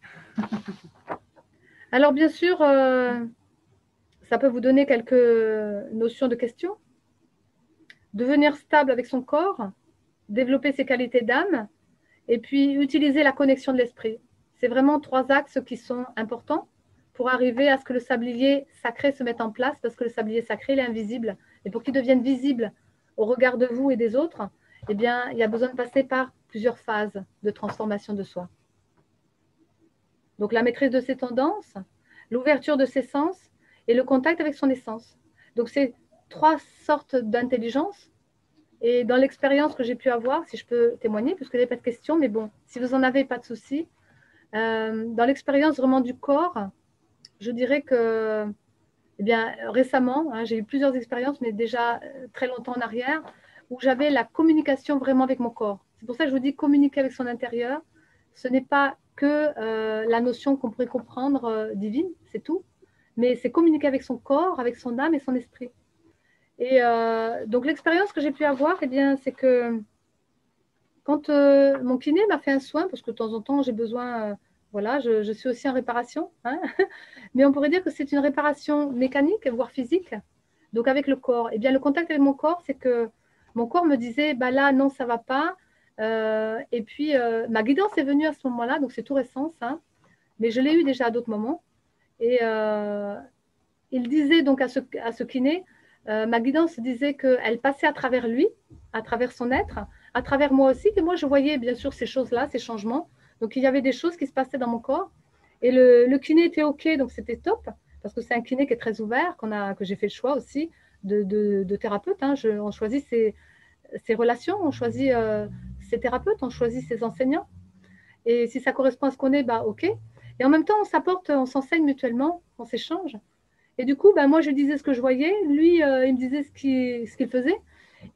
Alors, bien sûr, ça peut vous donner quelques notions de questions. Devenir stable avec son corps, développer ses qualités d'âme, et puis utiliser la connexion de l'esprit. C'est vraiment 3 axes qui sont importants pour arriver à ce que le sablier sacré se mette en place, parce que le sablier sacré, il est invisible. Et pour qu'il devienne visible au regard de vous et des autres, eh bien, il y a besoin de passer par plusieurs phases de transformation de soi. Donc, la maîtrise de ses tendances, l'ouverture de ses sens et le contact avec son essence. Donc, c'est 3 sortes d'intelligence. Et dans l'expérience que j'ai pu avoir, si je peux témoigner, puisque vous n'avez pas de questions, mais bon, si vous en avez, pas de souci. Dans l'expérience vraiment du corps, je dirais que, eh bien, récemment, hein, j'ai eu plusieurs expériences, mais déjà très longtemps en arrière, où j'avais la communication vraiment avec mon corps. C'est pour ça que je vous dis communiquer avec son intérieur. Ce n'est pas que la notion qu'on pourrait comprendre divine, c'est tout, mais c'est communiquer avec son corps, avec son âme et son esprit. Et donc l'expérience que j'ai pu avoir, eh bien, c'est que quand mon kiné m'a fait un soin, parce que de temps en temps j'ai besoin, voilà, je suis aussi en réparation, hein, mais on pourrait dire que c'est une réparation mécanique, voire physique, donc avec le corps. Et bien le contact avec mon corps, c'est que mon corps me disait, bah là non ça va pas, et puis ma guidance est venue à ce moment-là, donc c'est tout récent ça, mais je l'ai eu déjà à d'autres moments. Et il disait donc à ce kiné, ma guidance disait qu'elle passait à travers lui, à travers son être, à travers moi aussi, que moi je voyais bien sûr ces choses-là, ces changements. Donc il y avait des choses qui se passaient dans mon corps. Et le kiné était OK, donc c'était top, parce que c'est un kiné qui est très ouvert, que j'ai fait le choix aussi de thérapeute. Hein. On choisit ses relations, on choisit ses thérapeutes, on choisit ses enseignants. Et si ça correspond à ce qu'on est, bah OK. Et en même temps, on s'apporte, on s'enseigne mutuellement, on s'échange. Et du coup, ben, moi, je disais ce que je voyais. Lui, il me disait ce qu'il faisait.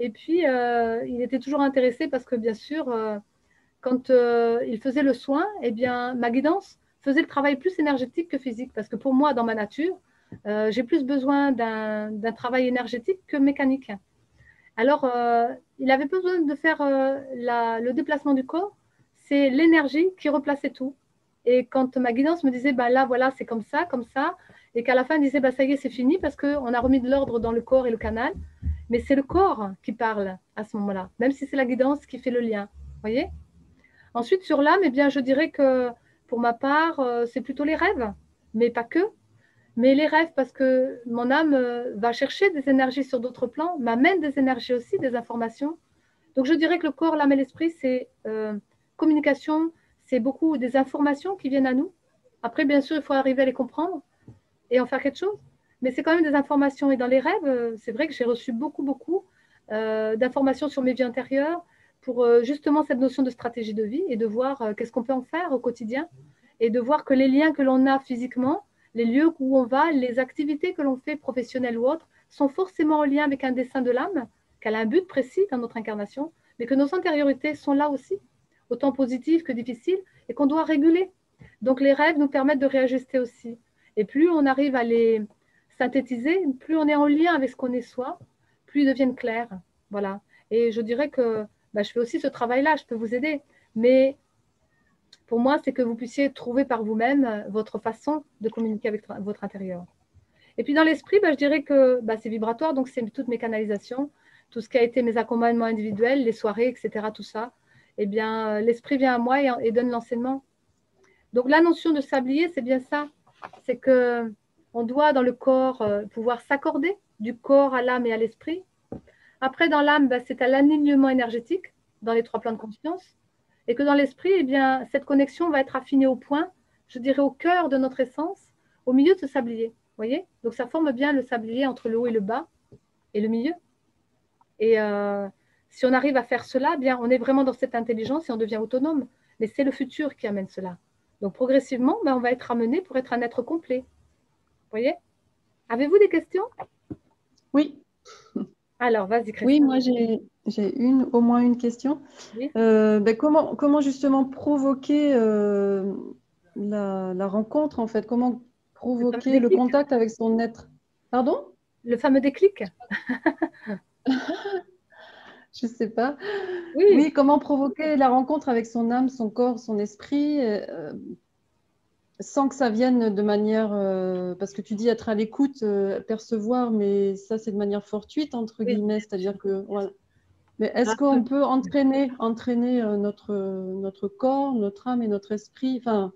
Et puis, il était toujours intéressé parce que, bien sûr, quand il faisait le soin, eh bien, ma guidance faisait le travail plus énergétique que physique. Parce que pour moi, dans ma nature, j'ai plus besoin d'un travail énergétique que mécanique. Alors, il avait besoin de faire le déplacement du corps. C'est l'énergie qui replaçait tout. Et quand ma guidance me disait, bah là, voilà, c'est comme ça, et qu'à la fin, elle disait, bah ça y est, c'est fini, parce qu'on a remis de l'ordre dans le corps et le canal, mais c'est le corps qui parle à ce moment-là, même si c'est la guidance qui fait le lien. Vous voyez? Ensuite, sur l'âme, eh bien, je dirais que pour ma part, c'est plutôt les rêves, mais pas que. Mais les rêves, parce que mon âme va chercher des énergies sur d'autres plans, m'amène des énergies aussi, des informations. Donc, je dirais que le corps, l'âme et l'esprit, c'est communication, c'est beaucoup des informations qui viennent à nous. Après, bien sûr, il faut arriver à les comprendre et en faire quelque chose. Mais c'est quand même des informations. Et dans les rêves, c'est vrai que j'ai reçu beaucoup d'informations sur mes vies antérieures pour justement cette notion de stratégie de vie et de voir qu'est-ce qu'on peut en faire au quotidien et de voir que les liens que l'on a physiquement, les lieux où on va, les activités que l'on fait, professionnelles ou autres, sont forcément en lien avec un dessein de l'âme, qu'elle a un but précis dans notre incarnation, mais que nos antériorités sont là aussi, autant positives que difficiles, et qu'on doit réguler. Donc les rêves nous permettent de réajuster aussi. Et plus on arrive à les synthétiser, plus on est en lien avec ce qu'on est soi, plus ils deviennent clairs. Voilà. Et je dirais que bah, je fais aussi ce travail-là, je peux vous aider. Mais pour moi, c'est que vous puissiez trouver par vous-même votre façon de communiquer avec votre intérieur. Et puis dans l'esprit, je dirais que c'est vibratoire, donc c'est toutes mes canalisations, tout ce qui a été mes accompagnements individuels, les soirées, etc., tout ça. Eh bien, l'esprit vient à moi et donne l'enseignement. Donc la notion de sablier, c'est bien ça. C'est que on doit dans le corps pouvoir s'accorder du corps à l'âme et à l'esprit. Après, dans l'âme, c'est à l'alignement énergétique dans les 3 plans de conscience. Et que dans l'esprit, eh bien, cette connexion va être affinée au point, je dirais au cœur de notre essence, au milieu de ce sablier. Vous voyez? Donc ça forme bien le sablier entre le haut et le bas et le milieu. Et si on arrive à faire cela, eh bien, on est vraiment dans cette intelligence et on devient autonome. Mais c'est le futur qui amène cela. Donc progressivement, on va être amené pour être un être complet. Vous voyez? Avez-vous des questions? Oui, Alors, vas-y, oui, Christine. moi j'ai au moins une question. Oui. Comment justement provoquer la rencontre en fait? Comment provoquer le Déclic. contact avec son être? Pardon? Le fameux déclic. Je sais pas. Oui, Oui, comment provoquer la rencontre avec son âme, son corps, son esprit, sans que ça vienne de manière, parce que tu dis être à l'écoute, percevoir, mais ça c'est de manière fortuite entre oui. guillemets, c'est-à-dire que voilà. Mais est-ce Ah, qu'on peut entraîner notre corps, notre âme et notre esprit, enfin,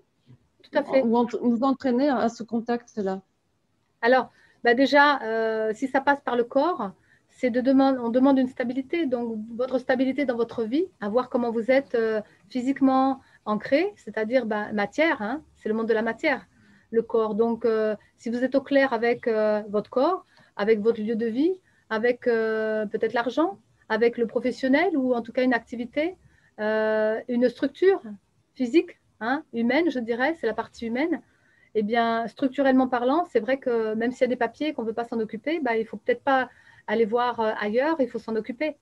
tout à fait. nous entraîner à ce contact-là? Alors, déjà, si ça passe par le corps, on demande une stabilité. Donc, votre stabilité dans votre vie, à voir comment vous êtes physiquement ancré, c'est-à-dire matière, hein, c'est le monde de la matière, le corps. Donc, si vous êtes au clair avec votre corps, avec votre lieu de vie, avec peut-être l'argent, avec le professionnel ou en tout cas une activité, une structure physique, hein, humaine, je dirais, c'est la partie humaine. Eh bien, structurellement parlant, c'est vrai que même s'il y a des papiers qu'on ne veut pas s'en occuper, il ne faut peut-être pas aller voir ailleurs, il faut s'en occuper.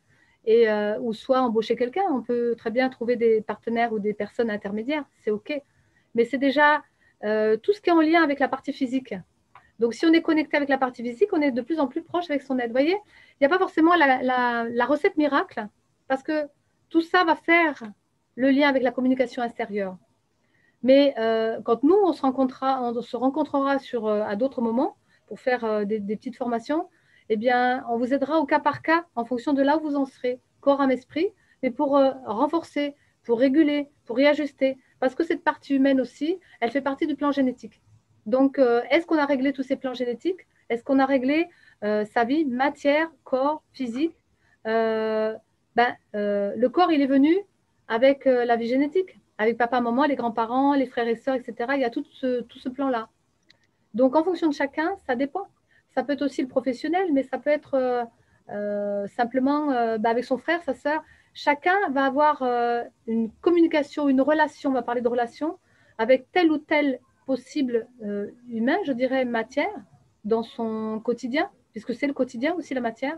Et, ou soit embaucher quelqu'un. On peut très bien trouver des partenaires ou des personnes intermédiaires, c'est OK. Mais c'est déjà tout ce qui est en lien avec la partie physique. Donc, si on est connecté avec la partie physique, on est de plus en plus proche avec son aide. Vous voyez, il n'y a pas forcément la recette miracle, parce que tout ça va faire le lien avec la communication extérieure. Mais quand nous, on se rencontrera à d'autres moments pour faire des petites formations, eh bien, on vous aidera au cas par cas en fonction de là où vous en serez, corps, âme, esprit, mais pour renforcer, pour réguler, pour réajuster. Parce que cette partie humaine aussi, elle fait partie du plan génétique. Donc, est-ce qu'on a réglé tous ces plans génétiques? Est-ce qu'on a réglé sa vie, matière, corps, physique? Le corps, il est venu avec la vie génétique, avec papa, maman, les grands-parents, les frères et sœurs, etc. Il y a tout ce plan-là. Donc, en fonction de chacun, ça dépend. Ça peut être aussi le professionnel, mais ça peut être simplement avec son frère, sa sœur. Chacun va avoir une communication, une relation, on va parler de relation, avec tel ou tel possible humain, je dirais matière, dans son quotidien, puisque c'est le quotidien aussi la matière.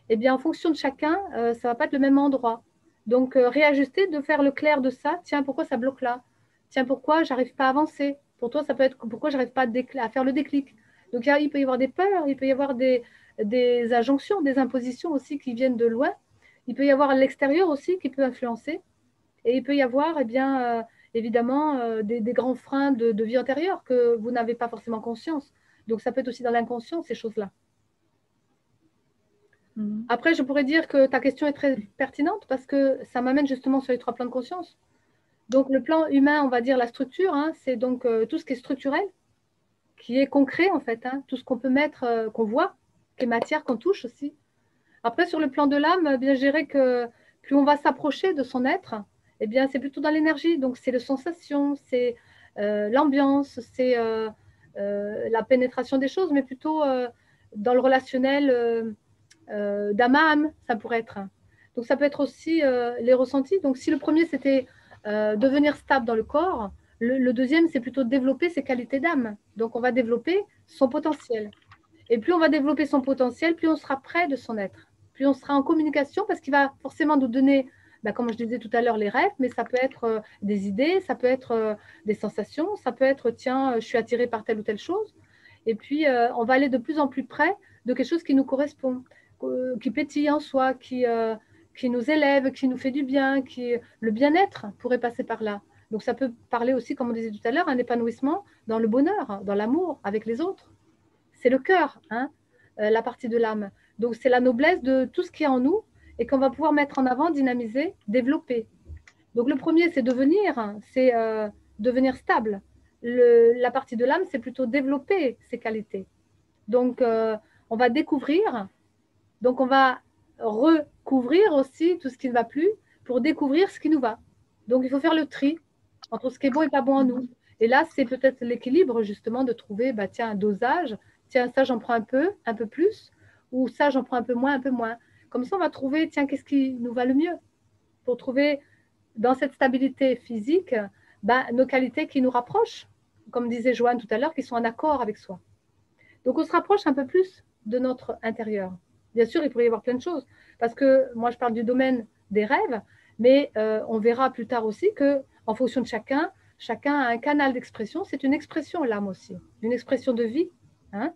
Eh bien, en fonction de chacun, ça ne va pas être le même endroit. Donc, réajuster, de faire le clair de ça. Tiens, pourquoi ça bloque là? Tiens, pourquoi j'arrive pas à avancer? Pour toi, ça peut être pourquoi j'arrive pas à faire le déclic. Donc, il peut y avoir des peurs, il peut y avoir des injonctions, des impositions aussi qui viennent de loin. Il peut y avoir l'extérieur aussi qui peut influencer. Et il peut y avoir, eh bien, évidemment, des grands freins de vie antérieure que vous n'avez pas forcément conscience. Donc, ça peut être aussi dans l'inconscient, ces choses-là. Après, je pourrais dire que ta question est très pertinente parce que ça m'amène justement sur les 3 plans de conscience. Donc, le plan humain, on va dire la structure, hein, c'est donc tout ce qui est structurel, qui est concret en fait, hein, tout ce qu'on peut mettre, qu'on voit, qui est matière, qu'on touche aussi. Après, sur le plan de l'âme, bien, je dirais que plus on va s'approcher de son être, eh bien, c'est plutôt dans l'énergie. Donc, c'est les sensations, c'est l'ambiance, c'est la pénétration des choses, mais plutôt dans le relationnel. D'âme à âme, ça pourrait être. Donc ça peut être aussi les ressentis. Donc si le premier c'était devenir stable dans le corps, le deuxième c'est plutôt développer ses qualités d'âme. Donc on va développer son potentiel. Et plus on va développer son potentiel, plus on sera près de son être. Plus on sera en communication parce qu'il va forcément nous donner, comme je disais tout à l'heure, les rêves, mais ça peut être des idées, ça peut être des sensations, ça peut être tiens, je suis attiré par telle ou telle chose. Et puis on va aller de plus en plus près de quelque chose qui nous correspond, qui pétille en soi, qui nous élève, qui nous fait du bien, le bien-être pourrait passer par là. Donc ça peut parler aussi, comme on disait tout à l'heure, un épanouissement dans le bonheur, dans l'amour avec les autres. c'est le cœur, hein, la partie de l'âme. Donc, c'est la noblesse de tout ce qui est en nous et qu'on va pouvoir mettre en avant, dynamiser, développer. Donc, le premier, c'est devenir, hein, c'est devenir stable. La partie de l'âme, c'est plutôt développer ses qualités. Donc, on va découvrir, donc on va recouvrir aussi tout ce qui ne va plus pour découvrir ce qui nous va. Donc, il faut faire le tri entre ce qui est bon et pas bon en nous. Et là, c'est peut-être l'équilibre, justement, de trouver, bah, tiens, un dosage. Tiens, ça, j'en prends un peu plus, ou ça, j'en prends un peu moins, un peu moins. Comme ça, on va trouver, tiens, qu'est-ce qui nous va le mieux pour trouver, dans cette stabilité physique, bah, nos qualités qui nous rapprochent, comme disait Joanne tout à l'heure, qui sont en accord avec soi. Donc, on se rapproche un peu plus de notre intérieur. Bien sûr, il pourrait y avoir plein de choses, parce que moi, je parle du domaine des rêves, mais on verra plus tard aussi que, en fonction de chacun, chacun a un canal d'expression. C'est une expression, l'âme aussi, une expression de vie. Hein.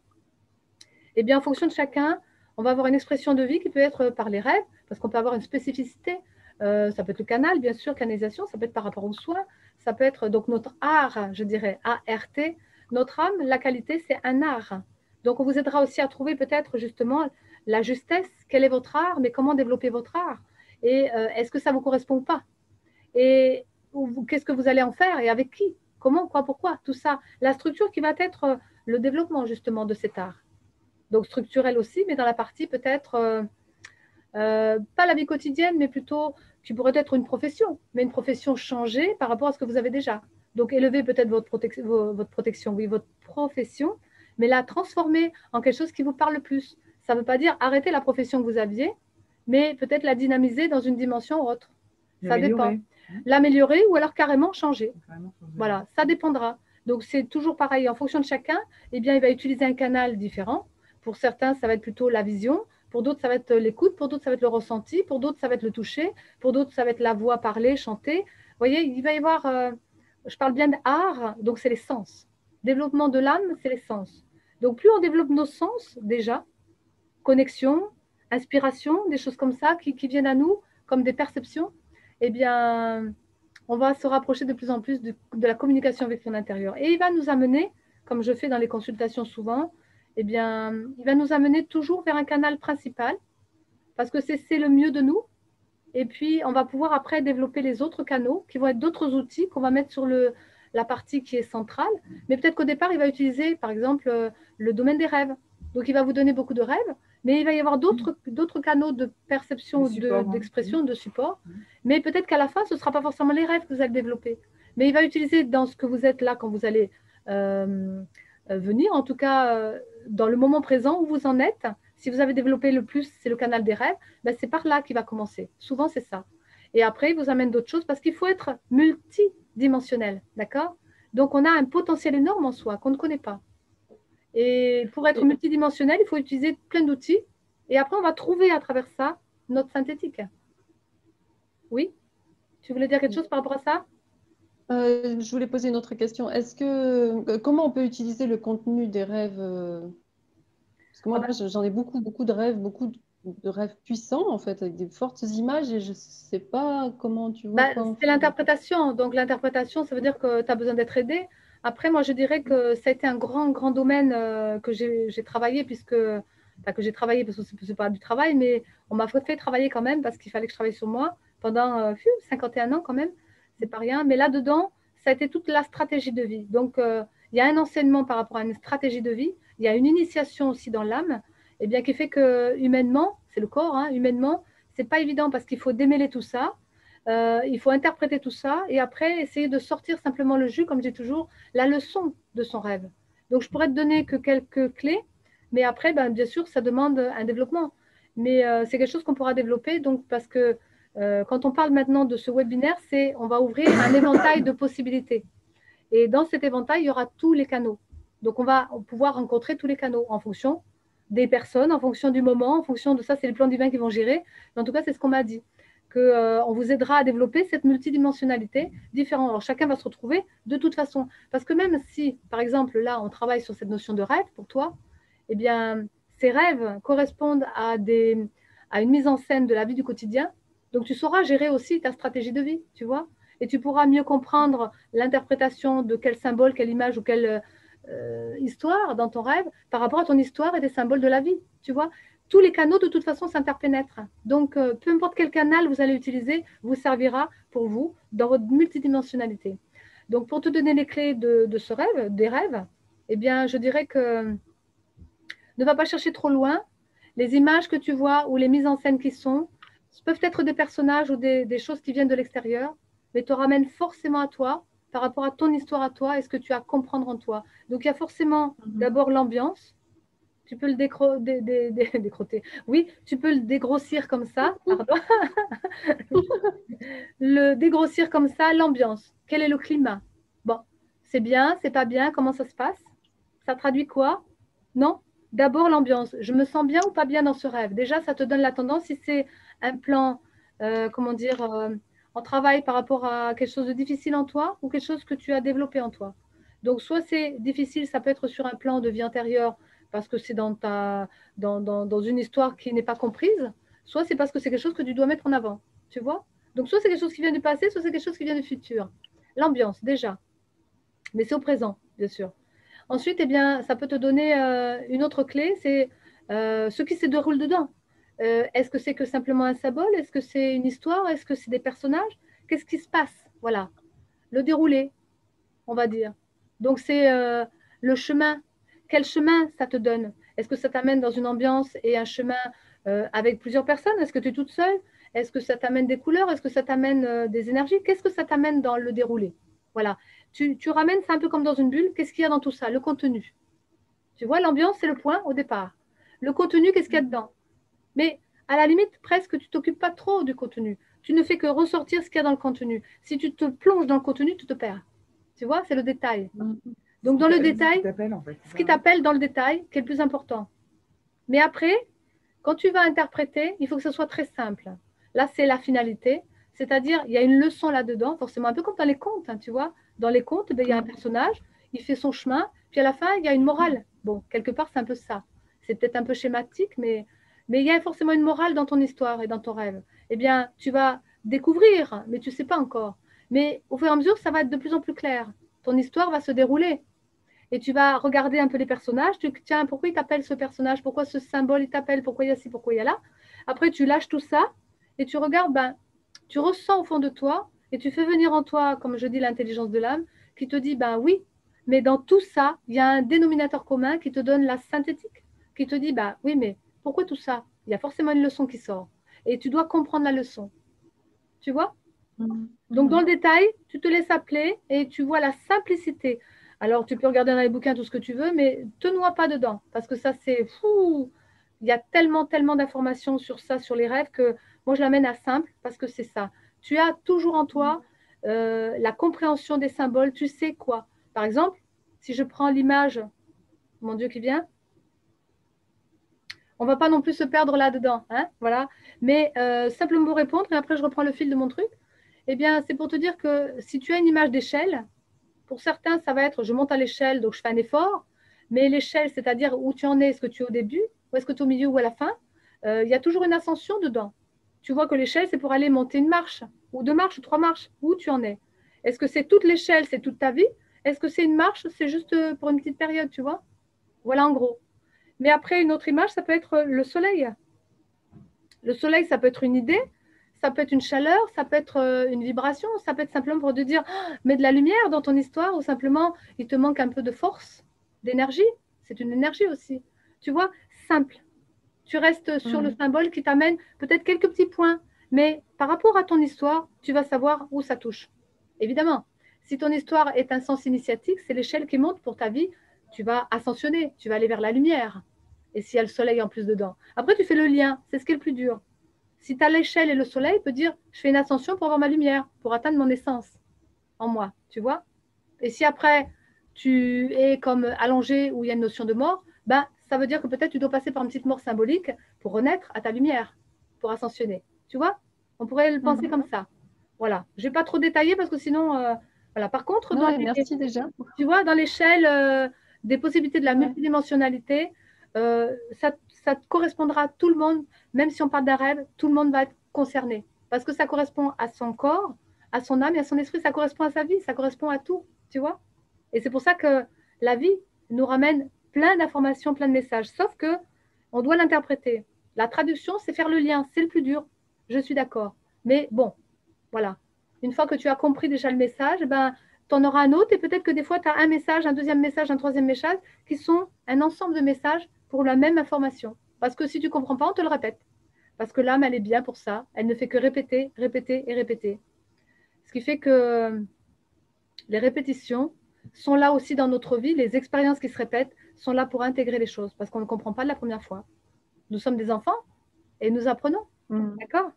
Et bien, en fonction de chacun, on va avoir une expression de vie qui peut être par les rêves, parce qu'on peut avoir une spécificité. Ça peut être le canal, bien sûr, canalisation, ça peut être par rapport aux soins, ça peut être donc notre art, je dirais, A-R-T. Notre âme, la qualité, c'est un art. Donc, on vous aidera aussi à trouver peut-être justement la justesse, quel est votre art, mais comment développer votre art et est-ce que ça vous correspond ou pas et qu'est-ce que vous allez en faire et avec qui, comment, quoi, pourquoi, tout ça. La structure qui va être le développement justement de cet art. Donc structurel aussi, mais dans la partie peut-être, pas la vie quotidienne, mais plutôt qui pourrait être une profession, mais une profession changée par rapport à ce que vous avez déjà. Donc élever peut-être votre protection, oui, votre profession, mais la transformer en quelque chose qui vous parle plus. Ça ne veut pas dire arrêter la profession que vous aviez, mais peut-être la dynamiser dans une dimension autre. Ça dépend. L'améliorer ou alors carrément changer. Voilà, ça dépendra. Donc c'est toujours pareil, en fonction de chacun, eh bien, il va utiliser un canal différent. Pour certains, ça va être plutôt la vision. Pour d'autres, ça va être l'écoute. Pour d'autres, ça va être le ressenti. Pour d'autres, ça va être le toucher. Pour d'autres, ça va être la voix parler, chanter. Vous voyez, il va y avoir, je parle bien d'art, donc c'est les sens. Développement de l'âme, c'est les sens. Donc plus on développe nos sens déjà, connexion, inspiration, des choses comme ça qui viennent à nous comme des perceptions, eh bien, on va se rapprocher de plus en plus de la communication avec son intérieur. Et il va nous amener, comme je fais dans les consultations souvent, eh bien, il va nous amener toujours vers un canal principal, parce que c'est le mieux de nous. Et puis, on va pouvoir après développer les autres canaux, qui vont être d'autres outils qu'on va mettre sur la partie qui est centrale. Mais peut-être qu'au départ, il va utiliser, par exemple, le domaine des rêves. Donc, il va vous donner beaucoup de rêves, mais il va y avoir d'autres canaux de perception, d'expression, de support. Mais peut-être qu'à la fin, ce ne sera pas forcément les rêves que vous allez développer. Mais il va utiliser dans ce que vous êtes là quand vous allez venir, en tout cas dans le moment présent où vous en êtes. Si vous avez développé le plus, c'est le canal des rêves, ben c'est par là qu'il va commencer. Souvent, c'est ça. Et après, il vous amène d'autres choses parce qu'il faut être multidimensionnel, d'accord? Donc, on a un potentiel énorme en soi qu'on ne connaît pas. Et pour être multidimensionnel, il faut utiliser plein d'outils. Et après, on va trouver à travers ça notre synthétique. Oui? Tu voulais dire quelque chose par rapport à ça? Je voulais poser une autre question. Comment on peut utiliser le contenu des rêves Parce que moi, j'en ai beaucoup de rêves, de rêves puissants, en fait, avec des fortes images, et je ne sais pas comment tu vois quoi en c'est faire. l'interprétation. Donc, l'interprétation, ça veut dire que tu as besoin d'être aidé. Après, moi, je dirais que ça a été un grand domaine que j'ai travaillé, que j'ai travaillé parce que ce n'est pas du travail, mais on m'a fait travailler quand même parce qu'il fallait que je travaille sur moi pendant 51 ans quand même. C'est pas rien. Mais là-dedans, ça a été toute la stratégie de vie. Donc, il y a un enseignement par rapport à une stratégie de vie. Il y a une initiation aussi dans l'âme, et bien qui fait que humainement, c'est le corps, hein, humainement, c'est pas évident parce qu'il faut démêler tout ça. Il faut interpréter tout ça et après essayer de sortir simplement le jus, comme je dis toujours, la leçon de son rêve. Donc, je pourrais te donner que quelques clés, mais après, ben, bien sûr, ça demande un développement. Mais c'est quelque chose qu'on pourra développer, donc, parce que quand on parle maintenant de ce webinaire, on va ouvrir un éventail de possibilités. Et dans cet éventail, il y aura tous les canaux. Donc, on va pouvoir rencontrer tous les canaux en fonction des personnes, en fonction du moment, en fonction de ça, c'est les plans divins qui vont gérer. Mais en tout cas, c'est ce qu'on m'a dit, qu'on vous aidera à développer cette multidimensionnalité différente. Alors, chacun va se retrouver de toute façon. Parce que même si, par exemple, là, on travaille sur cette notion de rêve pour toi, eh bien, ces rêves correspondent à une mise en scène de la vie du quotidien. Donc, tu sauras gérer aussi ta stratégie de vie, tu vois, et tu pourras mieux comprendre l'interprétation de quel symbole, quelle image ou quelle histoire dans ton rêve par rapport à ton histoire et des symboles de la vie. Tu vois, tous les canaux de toute façon s'interpénètrent. Donc, peu importe quel canal vous allez utiliser, vous servira pour vous dans votre multidimensionnalité. Donc, pour te donner les clés de ce rêve, des rêves, eh bien, je dirais que ne va pas chercher trop loin. Les images que tu vois ou les mises en scène qui sont peuvent être des personnages ou des choses qui viennent de l'extérieur, mais te ramènent forcément à toi par rapport à ton histoire à toi et ce que tu as à comprendre en toi. Donc, il y a forcément d'abord l'ambiance. Tu peux le décroter. Oui, tu peux le dégrossir comme ça. Pardon. Le dégrossir comme ça, l'ambiance. Quel est le climat? Bon, c'est bien, c'est pas bien, comment ça se passe? Ça traduit quoi? Non? D'abord l'ambiance. Je me sens bien ou pas bien dans ce rêve? Déjà, ça te donne la tendance. Si c'est un plan, comment dire, en travail par rapport à quelque chose de difficile en toi ou quelque chose que tu as développé en toi. Donc, soit c'est difficile, ça peut être sur un plan de vie intérieure parce que c'est dans une histoire qui n'est pas comprise, soit c'est parce que c'est quelque chose que tu dois mettre en avant. Tu vois? Donc, soit c'est quelque chose qui vient du passé, soit c'est quelque chose qui vient du futur. L'ambiance, déjà. Mais c'est au présent, bien sûr. Ensuite, eh bien, ça peut te donner une autre clé, c'est ce qui se déroule dedans. Est-ce que c'est que simplement un symbole? Est-ce que c'est une histoire? Est-ce que c'est des personnages? Qu'est-ce qui se passe? Voilà, le déroulé, on va dire. Donc, c'est le chemin. Quel chemin ça te donne? Est-ce que ça t'amène dans une ambiance et un chemin avec plusieurs personnes? Est-ce que tu es toute seule? Est-ce que ça t'amène des couleurs? Est-ce que ça t'amène des énergies? Qu'est-ce que ça t'amène dans le déroulé? Voilà. Tu ramènes, c'est un peu comme dans une bulle. Qu'est-ce qu'il y a dans tout ça? Le contenu. Tu vois, l'ambiance, c'est le point au départ. Le contenu, qu'est-ce qu'il y a dedans? Mais à la limite, presque, tu ne t'occupes pas trop du contenu. Tu ne fais que ressortir ce qu'il y a dans le contenu. Si tu te plonges dans le contenu, tu te perds. Tu vois, c'est le détail. Donc, dans le détail, ce qui t'appelle dans le détail, qui est le plus important. Mais après, quand tu vas interpréter, il faut que ce soit très simple. Là, c'est la finalité. C'est-à-dire, il y a une leçon là-dedans, forcément, un peu comme dans les contes, hein, tu vois. Dans les contes, ben, il y a un personnage, il fait son chemin, puis à la fin, il y a une morale. Bon, quelque part, c'est un peu ça. C'est peut-être un peu schématique, mais il y a forcément une morale dans ton histoire et dans ton rêve. Eh bien, tu vas découvrir, mais tu ne sais pas encore. Mais au fur et à mesure, ça va être de plus en plus clair. Ton histoire va se dérouler. Et tu vas regarder un peu les personnages. Tiens, pourquoi il t'appelle ce personnage? Pourquoi ce symbole il t'appelle? Pourquoi il y a ci? Pourquoi il y a là? Après, tu lâches tout ça et tu regardes, ben, tu ressens au fond de toi et tu fais venir en toi, comme je dis, l'intelligence de l'âme qui te dit, ben oui, mais dans tout ça, il y a un dénominateur commun qui te donne la synthétique, qui te dit, ben oui, mais pourquoi tout ça? Il y a forcément une leçon qui sort et tu dois comprendre la leçon. Tu vois? Donc, dans le détail, tu te laisses appeler et tu vois la simplicité. Alors, tu peux regarder dans les bouquins tout ce que tu veux, mais te noie pas dedans, parce que ça, c'est fou. Il y a tellement, tellement d'informations sur ça, sur les rêves, que moi, je l'amène à simple, parce que c'est ça. Tu as toujours en toi la compréhension des symboles, tu sais quoi. Par exemple, si je prends l'image, mon Dieu qui vient, on ne va pas non plus se perdre là-dedans, hein, voilà. Mais simplement pour répondre, et après, je reprends le fil de mon truc. Eh bien, c'est pour te dire que si tu as une image d'échelle, pour certains, ça va être je monte à l'échelle, donc je fais un effort. Mais l'échelle, c'est-à-dire où tu en es, est-ce que tu es au début, ou est-ce que tu es au milieu ou à la fin, il y a toujours une ascension dedans. Tu vois que l'échelle, c'est pour aller monter une marche, ou deux marches, ou trois marches, où tu en es. Est-ce que c'est toute l'échelle, c'est toute ta vie? Est-ce que c'est une marche, c'est juste pour une petite période, tu vois? Voilà en gros. Mais après, une autre image, ça peut être le soleil. Le soleil, ça peut être une idée, ça peut être une chaleur, ça peut être une vibration, ça peut être simplement pour te dire mets de la lumière dans ton histoire ou simplement il te manque un peu de force, d'énergie. C'est une énergie aussi. Tu vois, simple. Tu restes sur le symbole qui t'amène peut-être quelques petits points, mais par rapport à ton histoire, tu vas savoir où ça touche. Évidemment, si ton histoire est un sens initiatique, c'est l'échelle qui monte pour ta vie. Tu vas ascensionner, tu vas aller vers la lumière. Et s'il y a le soleil en plus dedans. Après, tu fais le lien, c'est ce qui est le plus dur. Si tu as l'échelle et le soleil, peut dire je fais une ascension pour avoir ma lumière, pour atteindre mon essence en moi, tu vois. Et si après tu es comme allongé où il y a une notion de mort, ben, ça veut dire que peut-être tu dois passer par une petite mort symbolique pour renaître à ta lumière, pour ascensionner. Tu vois? On pourrait le penser comme ça. Voilà. Je ne vais pas trop détailler parce que sinon, voilà. Par contre, merci déjà. Tu vois, dans l'échelle des possibilités de la multidimensionnalité, ça correspondra à tout le monde, même si on parle d'un rêve, tout le monde va être concerné. Parce que ça correspond à son corps, à son âme et à son esprit, ça correspond à sa vie, ça correspond à tout, tu vois. Et c'est pour ça que la vie, nous ramène plein d'informations, plein de messages. Sauf que on doit l'interpréter. La traduction, c'est faire le lien. C'est le plus dur. Je suis d'accord. Mais bon, voilà. Une fois que tu as compris déjà le message, ben, tu en auras un autre et peut-être que des fois, tu as un message, un deuxième message, un troisième message qui sont un ensemble de messages pour la même information. Parce que si tu ne comprends pas, on te le répète. Parce que l'âme, elle est bien pour ça. Elle ne fait que répéter, répéter et répéter. Ce qui fait que les répétitions sont là aussi dans notre vie. Les expériences qui se répètent sont là pour intégrer les choses parce qu'on ne comprend pas de la première fois. Nous sommes des enfants et nous apprenons. D'accord.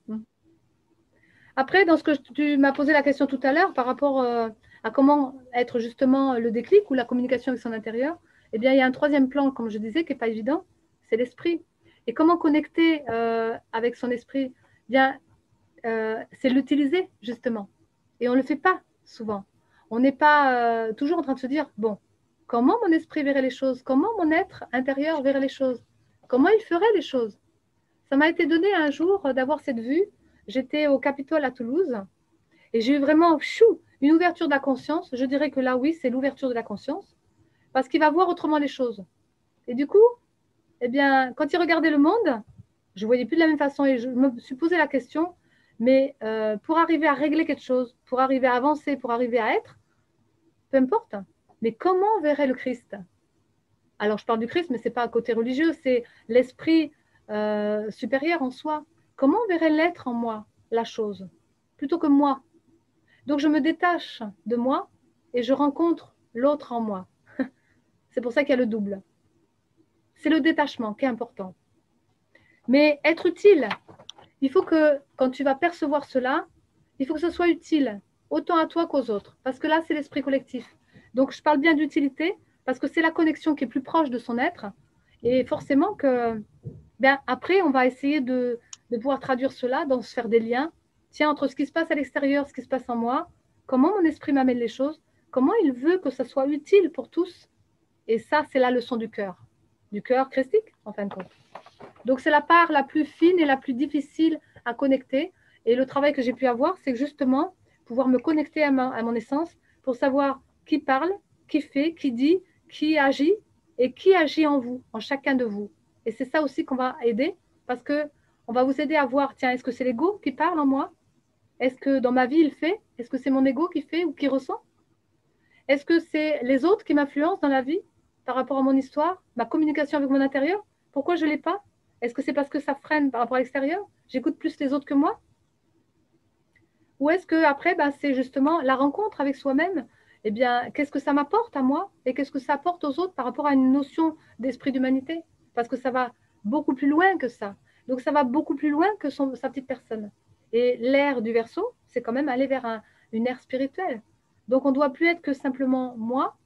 Après, dans ce que tu m'as posé la question tout à l'heure par rapport à comment être justement le déclic ou la communication avec son intérieur, eh bien, il y a un troisième plan, comme je disais, qui n'est pas évident, c'est l'esprit. Et comment connecter avec son esprit? Eh bien, c'est l'utiliser, justement. Et on ne le fait pas souvent. On n'est pas toujours en train de se dire, bon, comment mon esprit verrait les choses? Comment mon être intérieur verrait les choses? Comment il ferait les choses? Ça m'a été donné un jour d'avoir cette vue. J'étais au Capitole à Toulouse et j'ai eu vraiment une ouverture de la conscience. Je dirais que là, oui, c'est l'ouverture de la conscience parce qu'il va voir autrement les choses. Et du coup, eh bien, quand il regardait le monde, je ne voyais plus de la même façon et je me suis posé la question, mais pour arriver à régler quelque chose, pour arriver à avancer, pour arriver à être, peu importe, mais comment verrait le Christ? Alors, je parle du Christ, mais ce n'est pas un côté religieux, c'est l'esprit supérieur en soi. Comment verrait l'être en moi, la chose, plutôt que moi? Donc, je me détache de moi et je rencontre l'autre en moi. C'est pour ça qu'il y a le double. C'est le détachement qui est important. Mais être utile, il faut que quand tu vas percevoir cela, il faut que ce soit utile, autant à toi qu'aux autres. Parce que là, c'est l'esprit collectif. Donc, je parle bien d'utilité parce que c'est la connexion qui est plus proche de son être. Et forcément que, ben, après, on va essayer de pouvoir traduire cela, dans se faire des liens. Tiens, entre ce qui se passe à l'extérieur, ce qui se passe en moi, comment mon esprit m'amène les choses, comment il veut que ça soit utile pour tous. Et ça, c'est la leçon du cœur christique, en fin de compte. Donc, c'est la part la plus fine et la plus difficile à connecter. Et le travail que j'ai pu avoir, c'est justement pouvoir me connecter à mon essence pour savoir qui parle, qui fait, qui dit, qui agit et qui agit en vous, en chacun de vous. Et c'est ça aussi qu'on va aider parce qu'on va vous aider à voir, tiens, est-ce que c'est l'ego qui parle en moi? Est-ce que dans ma vie, il fait? Est-ce que c'est mon ego qui fait ou qui ressent? Est-ce que c'est les autres qui m'influencent dans la vie par rapport à mon histoire, ma communication avec mon intérieur? Pourquoi je ne l'ai pas? Est-ce que c'est parce que ça freine par rapport à l'extérieur? J'écoute plus les autres que moi? Ou est-ce que après, ben, c'est justement la rencontre avec soi-même? Eh bien, qu'est-ce que ça m'apporte à moi et qu'est-ce que ça apporte aux autres par rapport à une notion d'esprit d'humanité? Parce que ça va beaucoup plus loin que ça. Donc, ça va beaucoup plus loin que sa petite personne. Et l'ère du Verseau, c'est quand même aller vers une ère spirituelle. Donc, on ne doit plus être que simplement moi,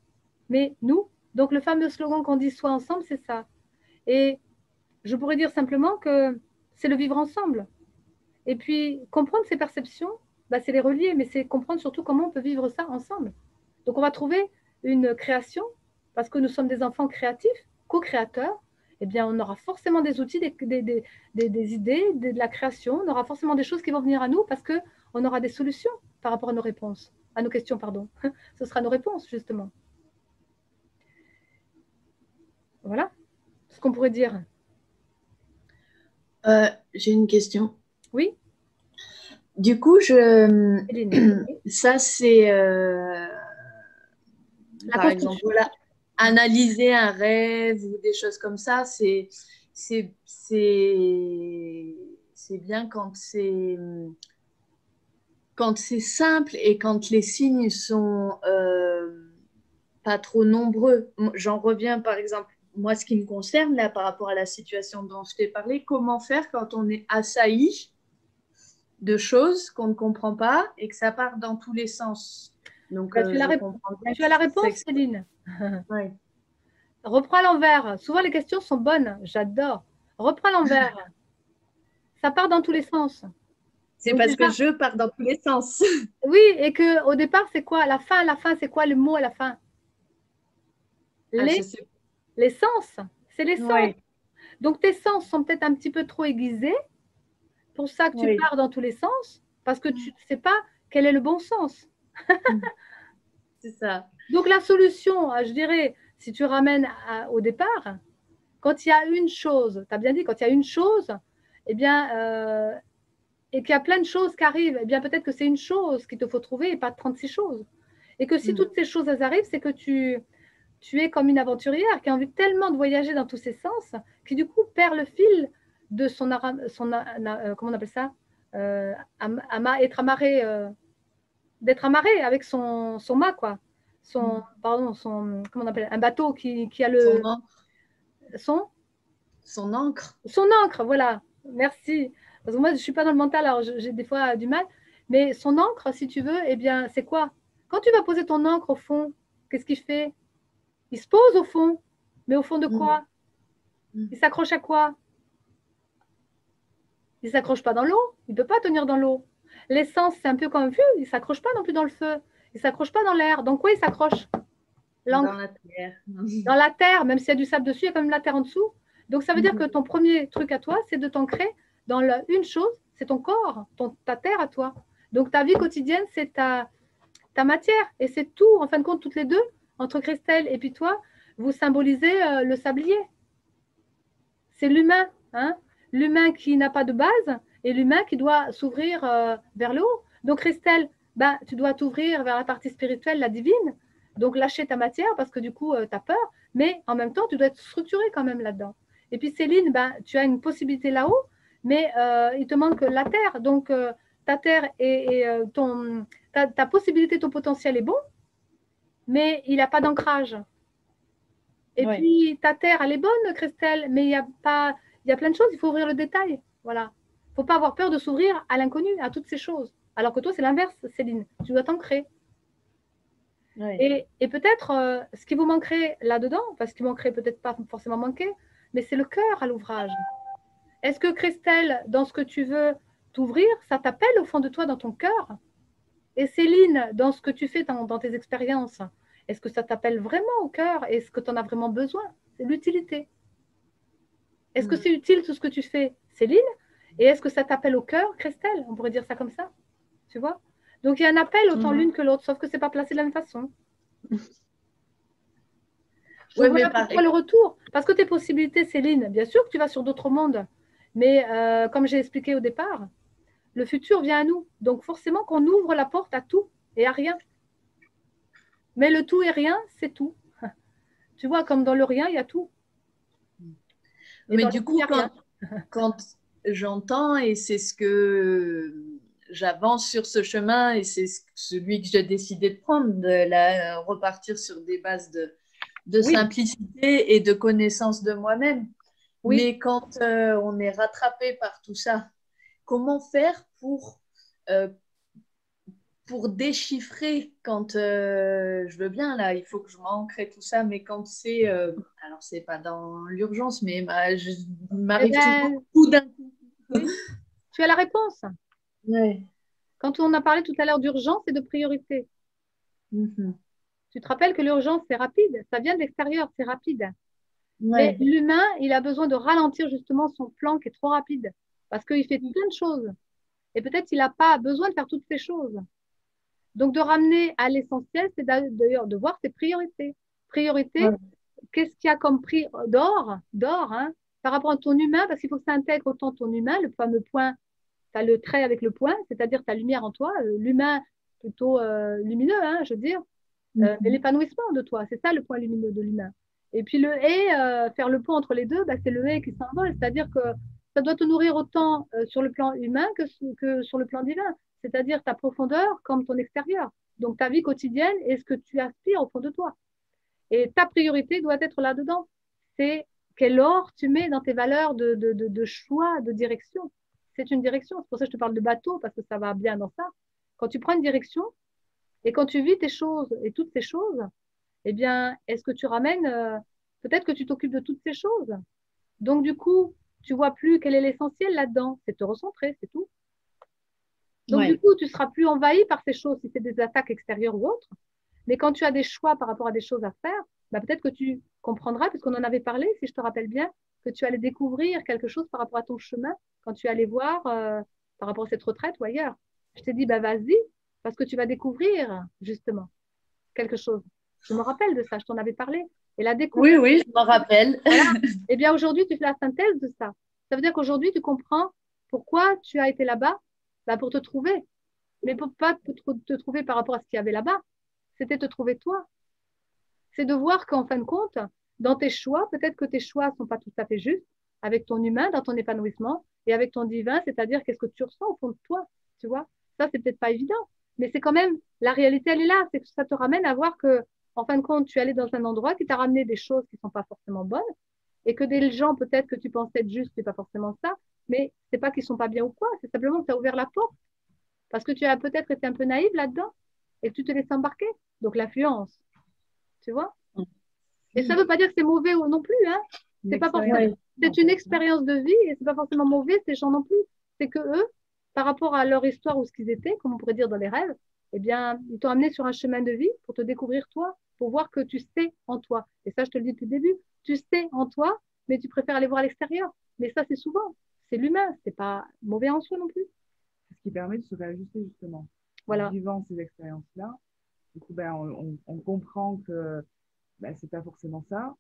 mais nous. Donc, le fameux slogan qu'on dit soit ensemble, c'est ça. Et je pourrais dire simplement que c'est le vivre ensemble. Et puis, comprendre ces perceptions, bah, c'est les relier, mais c'est comprendre surtout comment on peut vivre ça ensemble. Donc, on va trouver une création, parce que nous sommes des enfants créatifs, co-créateurs. Eh bien, on aura forcément des outils, des idées, de la création. On aura forcément des choses qui vont venir à nous parce qu'on aura des solutions par rapport à nos réponses, à nos questions, pardon. Ce sera nos réponses, justement. Voilà ce qu'on pourrait dire. J'ai une question. Oui, Du coup, Céline. ça c'est, La par construction. exemple, voilà, analyser un rêve ou des choses comme ça, c'est bien quand c'est simple et quand les signes sont pas trop nombreux. J'en reviens par exemple, moi ce qui me concerne là par rapport à la situation dont je t'ai parlé, comment faire quand on est assailli de choses qu'on ne comprend pas et que ça part dans tous les sens. Donc, Tu as la réponse, Céline. Ouais. Reprends à l'envers. Souvent, les questions sont bonnes. J'adore. Reprends à l'envers. Ça part dans tous les sens. C'est Donc, parce déjà, que je pars dans tous les sens. oui, et qu'au départ, c'est quoi? La fin, c'est quoi le mot à la fin? Ah, je sais. Les sens. C'est les sens. Ouais. Donc, tes sens sont peut-être un petit peu trop aiguisés. Pour ça que tu Oui. pars dans tous les sens, parce que tu ne sais pas quel est le bon sens. C'est ça. Donc, la solution, je dirais, si tu ramènes au départ, quand il y a une chose, tu as bien dit, quand il y a une chose, eh bien, et qu'il y a plein de choses qui arrivent, eh bien, peut-être que c'est une chose qu'il te faut trouver et pas 36 choses. Et que si toutes ces choses elles arrivent, c'est que tu es comme une aventurière qui a envie tellement de voyager dans tous ses sens, qui du coup perd le fil de comment on appelle ça, être amarré, d'être amarré avec son mât, quoi. Pardon, comment on appelle, un bateau qui a le... Son encre. Son encre, voilà. Merci. Parce que moi, je ne suis pas dans le mental, alors j'ai des fois du mal. Mais son encre, si tu veux, eh bien, c'est quoi? Quand tu vas poser ton encre au fond, qu'est-ce qu'il fait? Il se pose au fond. Mais au fond de quoi? Il s'accroche à quoi? Il ne s'accroche pas dans l'eau. Il ne peut pas tenir dans l'eau. L'essence, c'est un peu comme un feu. Il ne s'accroche pas non plus dans le feu. Il ne s'accroche pas dans l'air. Donc, quoi, il s'accroche? Dans la terre. Dans la terre, même s'il y a du sable dessus, il y a quand même la terre en dessous. Donc, ça veut dire que ton premier truc à toi, c'est de t'ancrer dans une chose, c'est ton corps, ta terre à toi. Donc, ta vie quotidienne, c'est ta matière. Et c'est tout, en fin de compte, toutes les deux, entre Christelle et puis toi, vous symbolisez le sablier. C'est l'humain, hein? L'humain qui n'a pas de base et l'humain qui doit s'ouvrir vers le haut. Donc, Christelle, ben, tu dois t'ouvrir vers la partie spirituelle, la divine. Donc, lâcher ta matière parce que du coup, tu as peur. Mais en même temps, tu dois être structuré quand même là-dedans. Et puis, Céline, ben, tu as une possibilité là-haut, mais il te manque la terre. Donc, ta terre et ta possibilité, ton potentiel est bon, mais il n'a pas d'ancrage. Et puis, ta terre, elle est bonne, Christelle, mais il y a plein de choses, il faut ouvrir le détail. Voilà. Il ne faut pas avoir peur de s'ouvrir à l'inconnu, à toutes ces choses. Alors que toi, c'est l'inverse, Céline. Tu dois t'ancrer. Et peut-être, ce qui vous manquerait là-dedans, parce qu'il manquerait peut-être pas forcément manquer, mais c'est le cœur à l'ouvrage. Est-ce que Christelle, dans ce que tu veux t'ouvrir, ça t'appelle au fond de toi, dans ton cœur? Et Céline, dans ce que tu fais dans tes expériences, est-ce que ça t'appelle vraiment au cœur? Est-ce que tu en as vraiment besoin? C'est l'utilité. Est-ce que c'est utile tout ce que tu fais, Céline? Et est-ce que ça t'appelle au cœur, Christelle? On pourrait dire ça comme ça. Tu vois? Donc, il y a un appel autant l'une que l'autre, sauf que ce n'est pas placé de la même façon. Voilà pourquoi le retour. Parce que tes possibilités, Céline, bien sûr que tu vas sur d'autres mondes. Mais comme j'ai expliqué au départ, le futur vient à nous. Donc, forcément qu'on ouvre la porte à tout et à rien. Mais le tout et rien, c'est tout. Tu vois, comme dans le rien, il y a tout. Et mais du coup, quand j'entends, et c'est ce que j'avance sur ce chemin, et c'est celui que j'ai décidé de prendre, de repartir sur des bases de simplicité et de connaissance de moi-même. Oui. Mais quand on est rattrapé par tout ça, comment faire pour déchiffrer quand je veux bien, là, il faut que je m'ancre et tout ça, mais quand c'est, alors c'est pas dans l'urgence, mais je m'arrive toujours tout d'un coup. Oui. Tu as la réponse. Ouais. Quand on a parlé tout à l'heure d'urgence et de priorité, tu te rappelles que l'urgence, c'est rapide, ça vient de l'extérieur, c'est rapide. Mais l'humain, il a besoin de ralentir justement son plan qui est trop rapide, parce qu'il fait plein de choses. Et peut-être qu'il n'a pas besoin de faire toutes ces choses. Donc, de ramener à l'essentiel, c'est d'ailleurs de voir ses priorités. Priorité, qu'est-ce qu'il y a comme prix d'or, hein, par rapport à ton humain, parce qu'il faut que ça intègre autant ton humain, le fameux point, tu as le trait avec le point, c'est-à-dire ta lumière en toi, l'humain plutôt lumineux, hein, je veux dire, et l'épanouissement de toi, c'est ça le point lumineux de l'humain. Et puis le et, faire le pont entre les deux, bah, c'est le et qui s'envole, c'est-à-dire que ça doit te nourrir autant sur le plan humain que sur le plan divin, c'est-à-dire ta profondeur comme ton extérieur. Donc ta vie quotidienne et ce que tu aspires au fond de toi. Et ta priorité doit être là-dedans. C'est quel or tu mets dans tes valeurs de choix, de direction. C'est une direction. C'est pour ça que je te parle de bateau, parce que ça va bien dans ça. Quand tu prends une direction et quand tu vis tes choses et toutes ces choses, eh bien, est-ce que tu ramènes, peut-être que tu t'occupes de toutes ces choses. Donc, du coup, tu vois plus quel est l'essentiel là-dedans. C'est te recentrer, c'est tout. Donc, du coup, tu seras plus envahi par ces choses si c'est des attaques extérieures ou autres. Mais quand tu as des choix par rapport à des choses à faire, bah, peut-être que tu comprendras, puisqu'on en avait parlé, si je te rappelle bien, que tu allais découvrir quelque chose par rapport à ton chemin quand tu allais voir par rapport à cette retraite ou ailleurs. Je t'ai dit, bah, vas-y, parce que tu vas découvrir justement quelque chose. Je me rappelle de ça, je t'en avais parlé. Et la Oui, découverte, oui, je m'en rappelle. voilà. Eh bien, aujourd'hui, tu fais la synthèse de ça. Ça veut dire qu'aujourd'hui, tu comprends pourquoi tu as été là-bas, bah, pour te trouver. Mais pour pas te trouver par rapport à ce qu'il y avait là-bas. C'était te trouver toi. C'est de voir qu'en fin de compte, dans tes choix, peut-être que tes choix ne sont pas tout à fait justes avec ton humain, dans ton épanouissement, et avec ton divin, c'est-à-dire qu'est-ce que tu ressens au fond de toi, tu vois. Ça, c'est peut-être pas évident, mais c'est quand même, la réalité, elle est là, c'est que ça te ramène à voir que, en fin de compte, tu es allé dans un endroit qui t'a ramené des choses qui ne sont pas forcément bonnes, et que des gens, peut-être que tu pensais être juste, c'est pas forcément ça, mais c'est pas qu'ils sont pas bien ou quoi, c'est simplement que tu as ouvert la porte, parce que tu as peut-être été un peu naïve là-dedans, et que tu te laisses embarquer. Donc, l'influence, tu vois. Et ça ne veut pas dire que c'est mauvais ou non plus, hein. C'est pas forcément, Ouais. c'est une expérience de vie et c'est pas forcément mauvais ces gens non plus. C'est que eux, par rapport à leur histoire ou ce qu'ils étaient, comme on pourrait dire dans les rêves, eh bien, ils t'ont amené sur un chemin de vie pour te découvrir toi, pour voir que tu sais en toi. Et ça, je te le dis depuis le début, tu sais en toi, mais tu préfères aller voir à l'extérieur. Mais ça, c'est souvent, c'est l'humain, c'est pas mauvais en soi non plus. C'est ce qui permet de se réajuster justement. En Voilà. vivant ces expériences-là, du coup, ben, on comprend que ben, c'est pas forcément ça.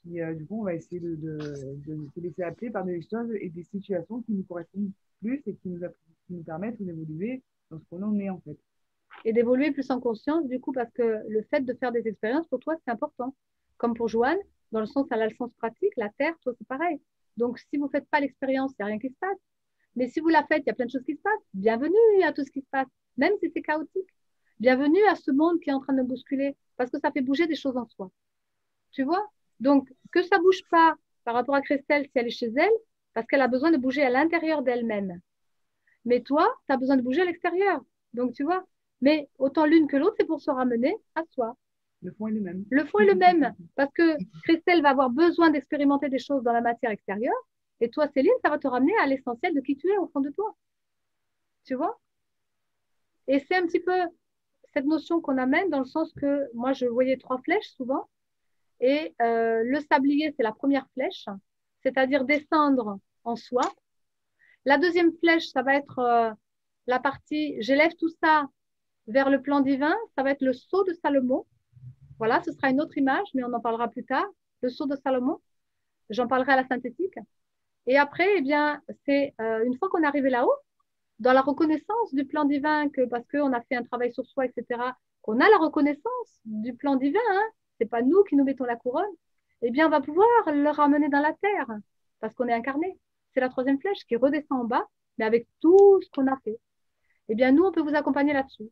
Puis du coup, on va essayer de se laisser appeler par des choses et des situations qui nous correspondent plus et qui nous permettent d'évoluer dans ce qu'on en est en fait. Et d'évoluer plus en conscience, du coup, parce que le fait de faire des expériences, pour toi, c'est important. Comme pour Joanne, dans le sens, elle a le sens pratique, la Terre, toi, c'est pareil. Donc, si vous ne faites pas l'expérience, il n'y a rien qui se passe. Mais si vous la faites, il y a plein de choses qui se passent. Bienvenue à tout ce qui se passe, même si c'est chaotique. Bienvenue à ce monde qui est en train de bousculer, parce que ça fait bouger des choses en soi. Tu vois? Donc, que ça ne bouge pas par rapport à Christelle si elle est chez elle, parce qu'elle a besoin de bouger à l'intérieur d'elle-même. Mais toi, tu as besoin de bouger à l'extérieur. Donc, tu vois, mais autant l'une que l'autre, c'est pour se ramener à soi. Le fond est le même. Le fond est le même, parce que Christelle va avoir besoin d'expérimenter des choses dans la matière extérieure, et toi, Céline, ça va te ramener à l'essentiel de qui tu es au fond de toi. Tu vois? Et c'est un petit peu cette notion qu'on amène dans le sens que moi, je voyais 3 flèches souvent, et le sablier, c'est la première flèche, c'est-à-dire descendre en soi. La deuxième flèche, ça va être la partie, j'élève tout ça vers le plan divin, ça va être le sceau de Salomon. Voilà, ce sera une autre image, mais on en parlera plus tard. Le sceau de Salomon, j'en parlerai à la synthétique. Et après, eh bien, c'est une fois qu'on est arrivé là-haut, dans la reconnaissance du plan divin, que, parce qu'on a fait un travail sur soi, etc., qu'on a la reconnaissance du plan divin, hein, c'est pas nous qui nous mettons la couronne, eh bien, on va pouvoir le ramener dans la terre, parce qu'on est incarné. C'est la troisième flèche qui redescend en bas, mais avec tout ce qu'on a fait. Eh bien, nous, on peut vous accompagner là-dessus.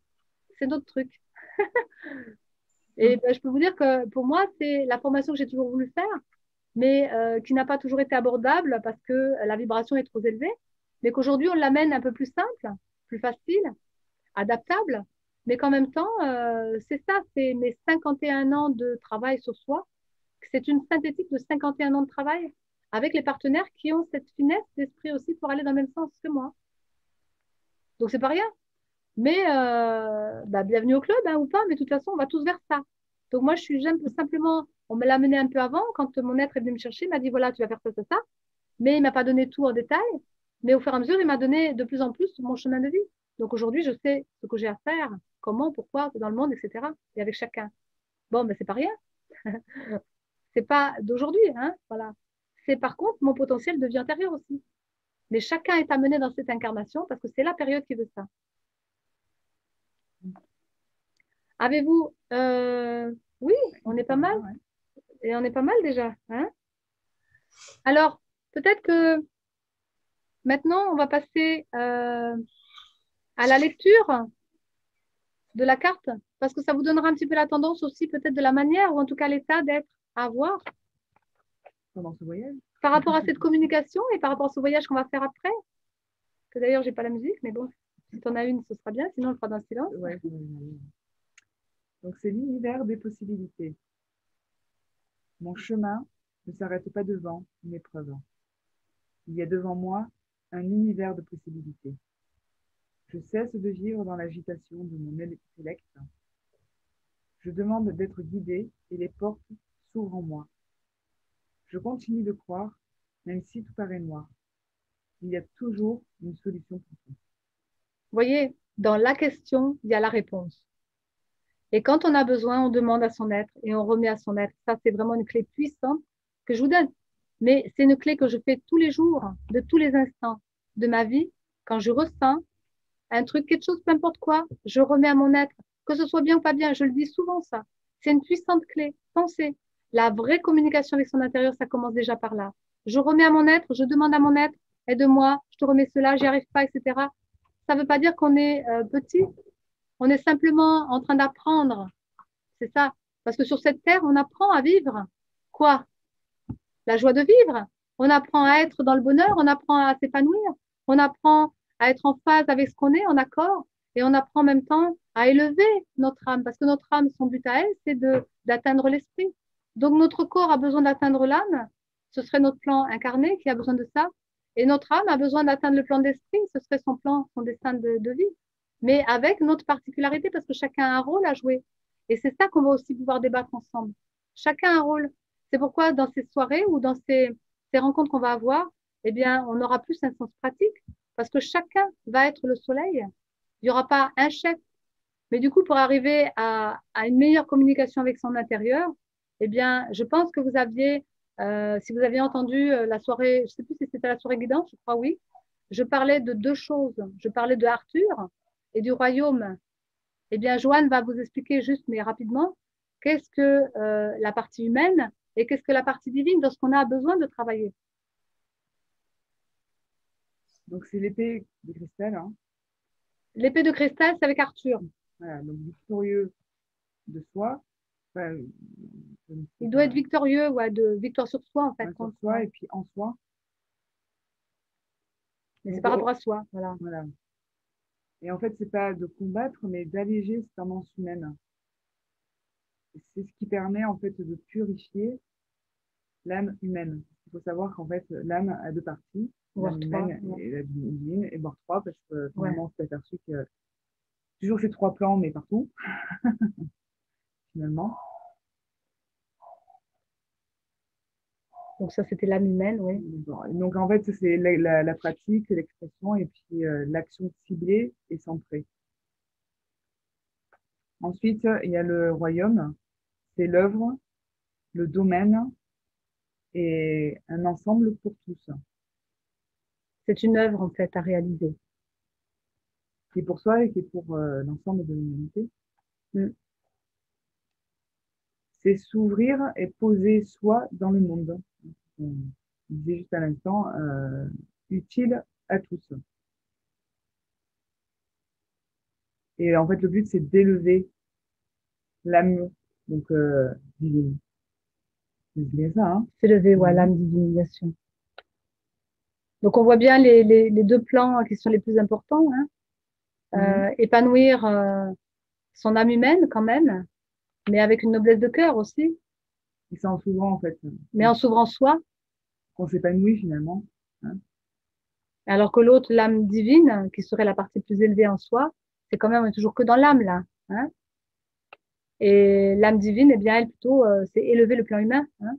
C'est notre truc. Et ben, je peux vous dire que pour moi, c'est la formation que j'ai toujours voulu faire, mais qui n'a pas toujours été abordable parce que la vibration est trop élevée, mais qu'aujourd'hui, on l'amène un peu plus simple, plus facile, adaptable, mais qu'en même temps, c'est ça, c'est mes 51 ans de travail sur soi. C'est une synthétique de 51 ans de travail avec les partenaires qui ont cette finesse d'esprit aussi pour aller dans le même sens que moi. Donc, c'est pas rien. Mais bah, bienvenue au club, hein, ou pas, mais de toute façon, on va tous vers ça. Donc moi, j'aime simplement, on me l'a amené un peu avant, quand mon être est venu me chercher, il m'a dit, voilà, tu vas faire ça, ça, ça. Mais il ne m'a pas donné tout en détail. Mais au fur et à mesure, il m'a donné de plus en plus mon chemin de vie. Donc aujourd'hui, je sais ce que j'ai à faire, comment, pourquoi, dans le monde, etc. Et avec chacun. Bon, ben c'est pas rien. C'est pas d'aujourd'hui, hein, voilà. C'est par contre mon potentiel de vie antérieure aussi. Mais chacun est amené dans cette incarnation parce que c'est la période qui veut ça. Avez-vous... Oui, on est pas mal. Et on est pas mal déjà. Hein. Alors, peut-être que maintenant, on va passer à la lecture de la carte, parce que ça vous donnera un petit peu la tendance aussi, peut-être de la manière, ou en tout cas l'état d'être à avoir Pendant ce voyage. par rapport à cette communication et par rapport à ce voyage qu'on va faire après. Que d'ailleurs, j'ai pas la musique, mais bon, si tu en as une, ce sera bien, sinon on le fera dans le silence. Ouais. Donc, c'est l'univers des possibilités. Mon chemin ne s'arrête pas devant une épreuve. Il y a devant moi un univers de possibilités. Je cesse de vivre dans l'agitation de mon intellect. Je demande d'être guidé et les portes s'ouvrent en moi. Je continue de croire, même si tout paraît noir. Il y a toujours une solution pour tout. Vous voyez, dans la question, il y a la réponse. Et quand on a besoin, on demande à son être et on remet à son être. Ça, c'est vraiment une clé puissante que je vous donne. Mais c'est une clé que je fais tous les jours, de tous les instants de ma vie. Quand je ressens un truc, quelque chose, peu importe quoi, je remets à mon être, que ce soit bien ou pas bien. Je le dis souvent, ça. C'est une puissante clé. Pensez, la vraie communication avec son intérieur, ça commence déjà par là. Je remets à mon être, je demande à mon être, aide-moi, je te remets cela, j'y arrive pas, etc. Ça ne veut pas dire qu'on est petit. On est simplement en train d'apprendre. C'est ça. Parce que sur cette terre, on apprend à vivre. Quoi? La joie de vivre. On apprend à être dans le bonheur, on apprend à s'épanouir, on apprend à être en phase avec ce qu'on est, en accord, et on apprend en même temps à élever notre âme, parce que notre âme, son but à elle, c'est d'atteindre l'esprit. Donc notre corps a besoin d'atteindre l'âme, ce serait notre plan incarné qui a besoin de ça, et notre âme a besoin d'atteindre le plan d'esprit, ce serait son plan, son destin de vie, mais avec notre particularité, parce que chacun a un rôle à jouer. Et c'est ça qu'on va aussi pouvoir débattre ensemble. Chacun a un rôle. C'est pourquoi dans ces soirées ou dans ces rencontres qu'on va avoir, eh bien, on aura plus un sens pratique parce que chacun va être le soleil. Il n'y aura pas un chef. Mais du coup, pour arriver à une meilleure communication avec son intérieur, eh bien, je pense que vous aviez, si vous aviez entendu la soirée, je ne sais plus si c'était la soirée guidante, je crois oui, je parlais de deux choses. Je parlais de Arthur et du royaume. Eh bien, Joanne va vous expliquer juste, mais rapidement, qu'est-ce que la partie humaine et qu'est-ce que la partie divine lorsqu'on a besoin de travailler. Donc, c'est l'épée de cristal. Hein. L'épée de cristal, c'est avec Arthur. Voilà, donc victorieux de soi. Enfin, il doit être victorieux, ouais, de victoire sur soi, en fait. Ouais, sur soi et puis en soi. Mais c'est par rapport à soi, voilà. Voilà. Et en fait, c'est pas de combattre, mais d'alléger cette tendance humaine. C'est ce qui permet en fait de purifier l'âme humaine. Il faut savoir qu'en fait, l'âme a deux parties, l'âme humaine et la divine, et voire trois, parce que finalement, on s'est aperçu que toujours ces trois plans, mais partout, finalement. Donc ça, c'était l'âme humaine, oui. Donc en fait, c'est la pratique, l'expression et puis l'action ciblée et centrée. Ensuite, il y a le royaume, c'est l'œuvre, le domaine et un ensemble pour tous. C'est une œuvre, en fait, à réaliser. Qui est pour soi et qui est pour l'ensemble de l'humanité. C'est s'ouvrir et poser soi dans le monde. On disait juste à l'instant, utile à tous. Et en fait, le but, c'est d'élever l'âme, donc divine. C'est bien ça, hein? C'est lever, ouais, l'âme divinisation. Donc, on voit bien les deux plans qui sont les plus importants. Hein. Épanouir son âme humaine, quand même, mais avec une noblesse de cœur aussi. Et c'est en s'ouvrant, en fait. Mais en s'ouvrant soi. Qu'on s'épanouit, finalement. Hein. Alors que l'autre, l'âme divine, qui serait la partie plus élevée en soi, c'est quand même, on est toujours que dans l'âme, là. Hein. Et l'âme divine, eh bien, elle, plutôt, c'est élever le plan humain, hein,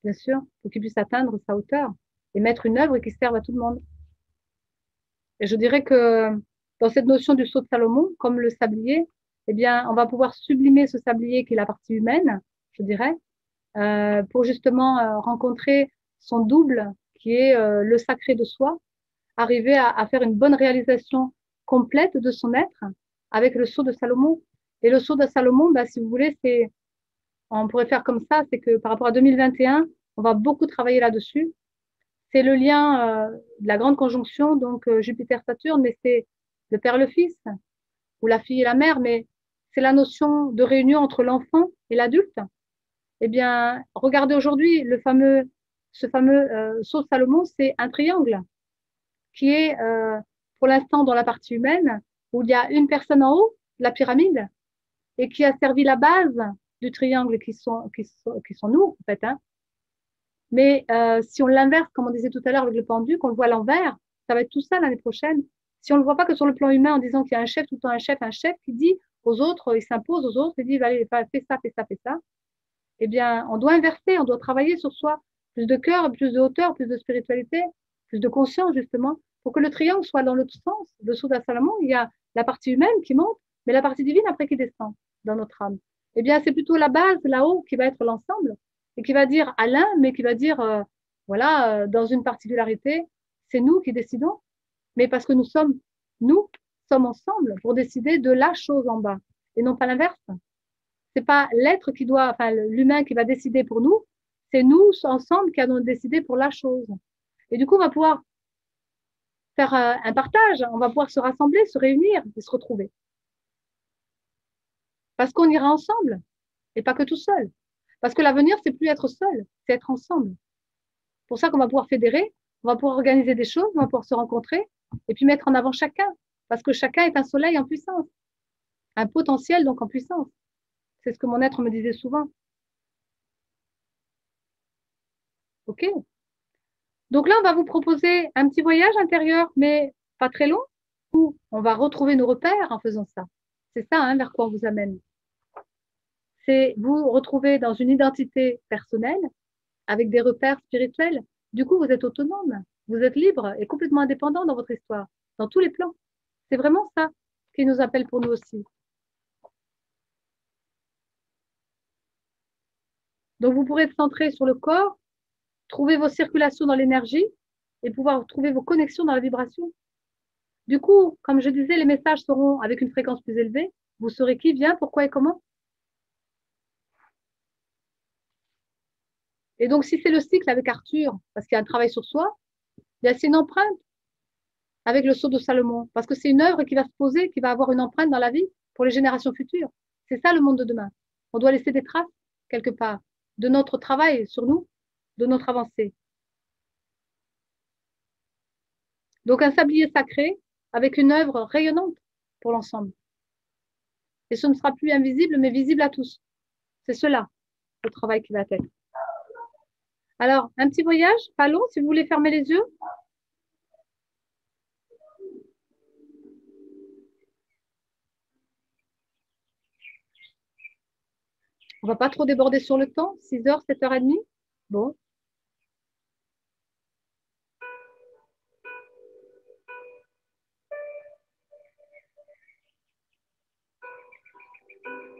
bien sûr, pour qu'il puisse atteindre sa hauteur et mettre une œuvre qui serve à tout le monde. Et je dirais que dans cette notion du sceau de Salomon, comme le sablier, eh bien, on va pouvoir sublimer ce sablier qui est la partie humaine, je dirais, pour justement rencontrer son double, qui est le sacré de soi, arriver à faire une bonne réalisation complète de son être avec le sceau de Salomon. Et le sceau de Salomon, bah, si vous voulez, on pourrait faire comme ça, c'est que par rapport à 2021, on va beaucoup travailler là-dessus. C'est le lien de la grande conjonction, donc Jupiter-Saturne, mais c'est le père et le fils, ou la fille et la mère, mais c'est la notion de réunion entre l'enfant et l'adulte. Eh bien, regardez aujourd'hui ce fameux sceau de Salomon, c'est un triangle qui est pour l'instant dans la partie humaine, où il y a une personne en haut de la pyramide et qui a servi la base du triangle qui sont nous, en fait. Hein. Mais si on l'inverse, comme on disait tout à l'heure avec le pendu, qu'on le voit à l'envers, ça va être tout ça l'année prochaine. Si on ne le voit pas que sur le plan humain en disant qu'il y a un chef, tout le temps un chef qui dit aux autres, il s'impose aux autres, il dit allez, fais ça, fais ça, fais ça. Eh bien, on doit inverser, on doit travailler sur soi. Plus de cœur, plus de hauteur, plus de spiritualité, plus de conscience, justement, pour que le triangle soit dans l'autre sens. Dessous de Salomon, il y a la partie humaine qui monte, mais la partie divine après qui descend. dans notre âme? Eh bien, c'est plutôt la base, là-haut, qui va être l'ensemble et qui va dire à l'un, mais qui va dire, voilà, dans une particularité, c'est nous qui décidons, mais parce que nous sommes ensemble pour décider de la chose en bas et non pas l'inverse. C'est pas l'être qui doit, enfin, l'humain qui va décider pour nous, c'est nous ensemble qui allons décider pour la chose. Et du coup, on va pouvoir faire un partage, on va pouvoir se rassembler, se réunir et se retrouver. Parce qu'on ira ensemble et pas que tout seul. Parce que l'avenir, c'est plus être seul, c'est être ensemble. C'est pour ça qu'on va pouvoir fédérer, on va pouvoir organiser des choses, on va pouvoir se rencontrer et puis mettre en avant chacun. Parce que chacun est un soleil en puissance, un potentiel donc en puissance. C'est ce que mon être me disait souvent. OK? Donc là, on va vous proposer un petit voyage intérieur, mais pas très long, où on va retrouver nos repères en faisant ça. C'est ça, hein, vers quoi on vous amène. C'est vous retrouver dans une identité personnelle, avec des repères spirituels. Du coup, vous êtes autonome, vous êtes libre et complètement indépendant dans votre histoire, dans tous les plans. C'est vraiment ça qui nous appelle pour nous aussi. Donc, vous pourrez être centré sur le corps, trouver vos circulations dans l'énergie et pouvoir trouver vos connexions dans la vibration. Du coup, comme je disais, les messages seront avec une fréquence plus élevée. Vous saurez qui vient, pourquoi et comment. Et donc, si c'est le cycle avec Arthur, parce qu'il y a un travail sur soi, bien c'est une empreinte avec le sceau de Salomon, parce que c'est une œuvre qui va se poser, qui va avoir une empreinte dans la vie pour les générations futures. C'est ça le monde de demain. On doit laisser des traces quelque part de notre travail sur nous, de notre avancée. Donc un sablier sacré avec une œuvre rayonnante pour l'ensemble. Et ce ne sera plus invisible, mais visible à tous. C'est cela, le travail qui va être. Alors, un petit voyage, pas long, si vous voulez fermer les yeux. On ne va pas trop déborder sur le temps, 6h, 7h30. Bon.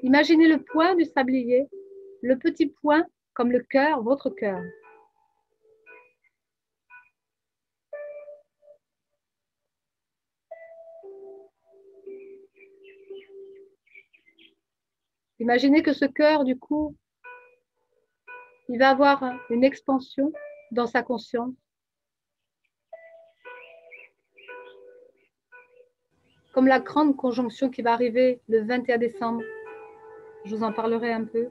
Imaginez le point du sablier, le petit point comme le cœur, votre cœur. Imaginez que ce cœur, du coup, il va avoir une expansion dans sa conscience. Comme la grande conjonction qui va arriver le 21 décembre. Je vous en parlerai un peu.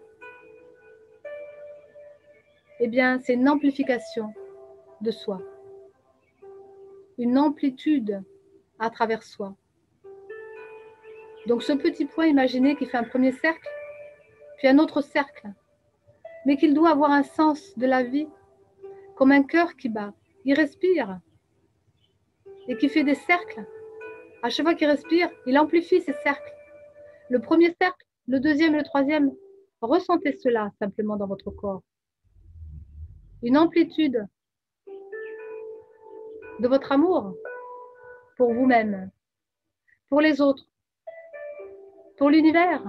Eh bien, c'est une amplification de soi. Une amplitude à travers soi. Donc ce petit point, imaginez qu'il fait un premier cercle, puis un autre cercle, mais qu'il doit avoir un sens de la vie, comme un cœur qui bat. Il respire et qui fait des cercles. À chaque fois qu'il respire, il amplifie ces cercles. Le premier cercle, le deuxième et le troisième, ressentez cela simplement dans votre corps. Une amplitude de votre amour pour vous-même, pour les autres, pour l'univers.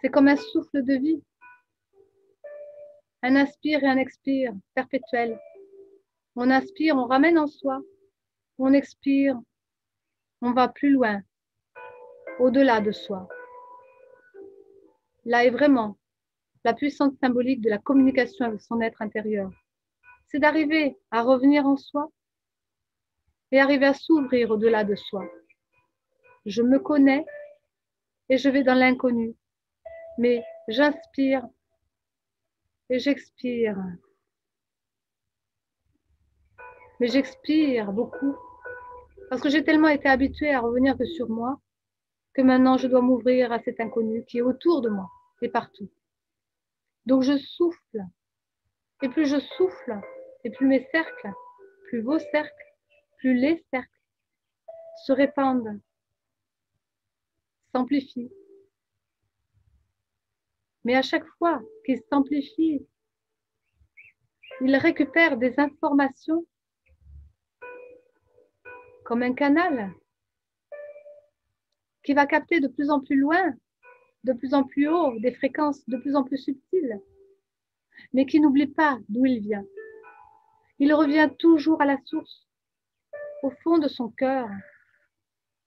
C'est comme un souffle de vie. Un inspire et un expire perpétuel. On inspire, on ramène en soi. On expire, on va plus loin, au-delà de soi. Là est vraiment la puissance symbolique de la communication avec son être intérieur. C'est d'arriver à revenir en soi et arriver à s'ouvrir au-delà de soi. Je me connais et je vais dans l'inconnu, mais j'inspire et j'expire. Mais j'expire beaucoup parce que j'ai tellement été habituée à revenir que sur moi que maintenant je dois m'ouvrir à cet inconnu qui est autour de moi et partout. Donc je souffle. Et plus je souffle, et plus mes cercles, plus vos cercles, plus les cercles se répandent, s'amplifient. Mais à chaque fois qu'ils s'amplifient, ils récupèrent des informations comme un canal qui va capter de plus en plus loin, de plus en plus haut, des fréquences de plus en plus subtiles, mais qui n'oublie pas d'où il vient. Il revient toujours à la source, au fond de son cœur,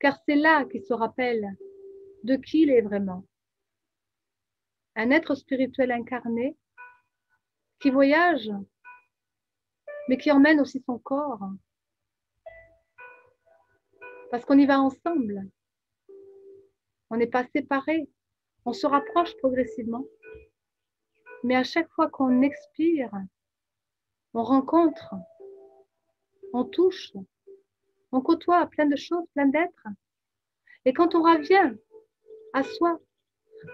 car c'est là qu'il se rappelle de qui il est vraiment. Un être spirituel incarné qui voyage, mais qui emmène aussi son corps, parce qu'on y va ensemble. On n'est pas séparés, on se rapproche progressivement, mais à chaque fois qu'on expire, on rencontre, on touche, on côtoie plein de choses, plein d'êtres. Et quand on revient à soi,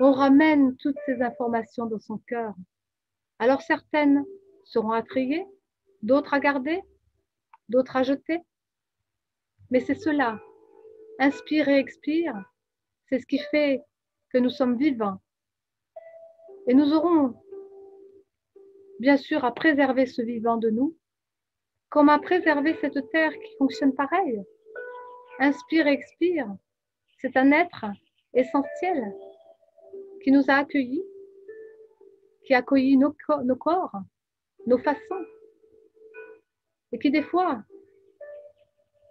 on ramène toutes ces informations dans son cœur. Alors certaines seront à trier, d'autres à garder, d'autres à jeter. Mais c'est cela, inspire et expire, c'est ce qui fait que nous sommes vivants. Et nous aurons bien sûr à préserver ce vivant de nous, comme à préserver cette terre qui fonctionne pareil. Inspire et expire, c'est un être essentiel qui nous a accueillis, qui a accueilli nos corps, nos façons, et qui des fois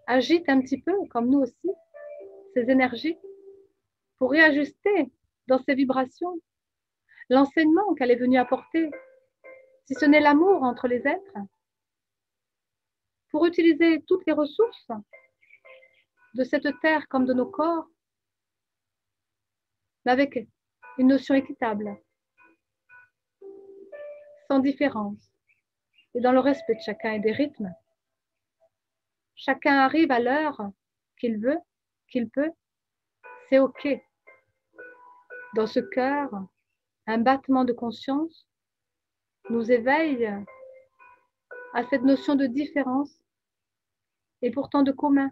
agite un petit peu, comme nous aussi, ces énergies pour réajuster dans ces vibrations l'enseignement qu'elle est venue apporter, si ce n'est l'amour entre les êtres, pour utiliser toutes les ressources de cette terre comme de nos corps, mais avec une notion équitable, sans différence, et dans le respect de chacun et des rythmes. Chacun arrive à l'heure qu'il veut, qu'il peut, c'est OK. Dans ce cœur, un battement de conscience nous éveille à cette notion de différence et pourtant de commun.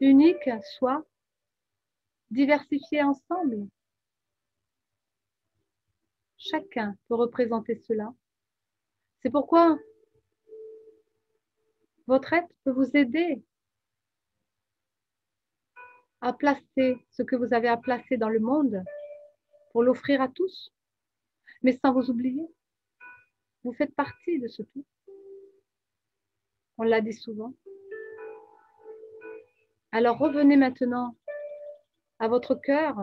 Unique, soit diversifié ensemble. Chacun peut représenter cela. C'est pourquoi votre être peut vous aider à placer ce que vous avez à placer dans le monde pour l'offrir à tous, mais sans vous oublier. Vous faites partie de ce tout. On l'a dit souvent. Alors revenez maintenant à votre cœur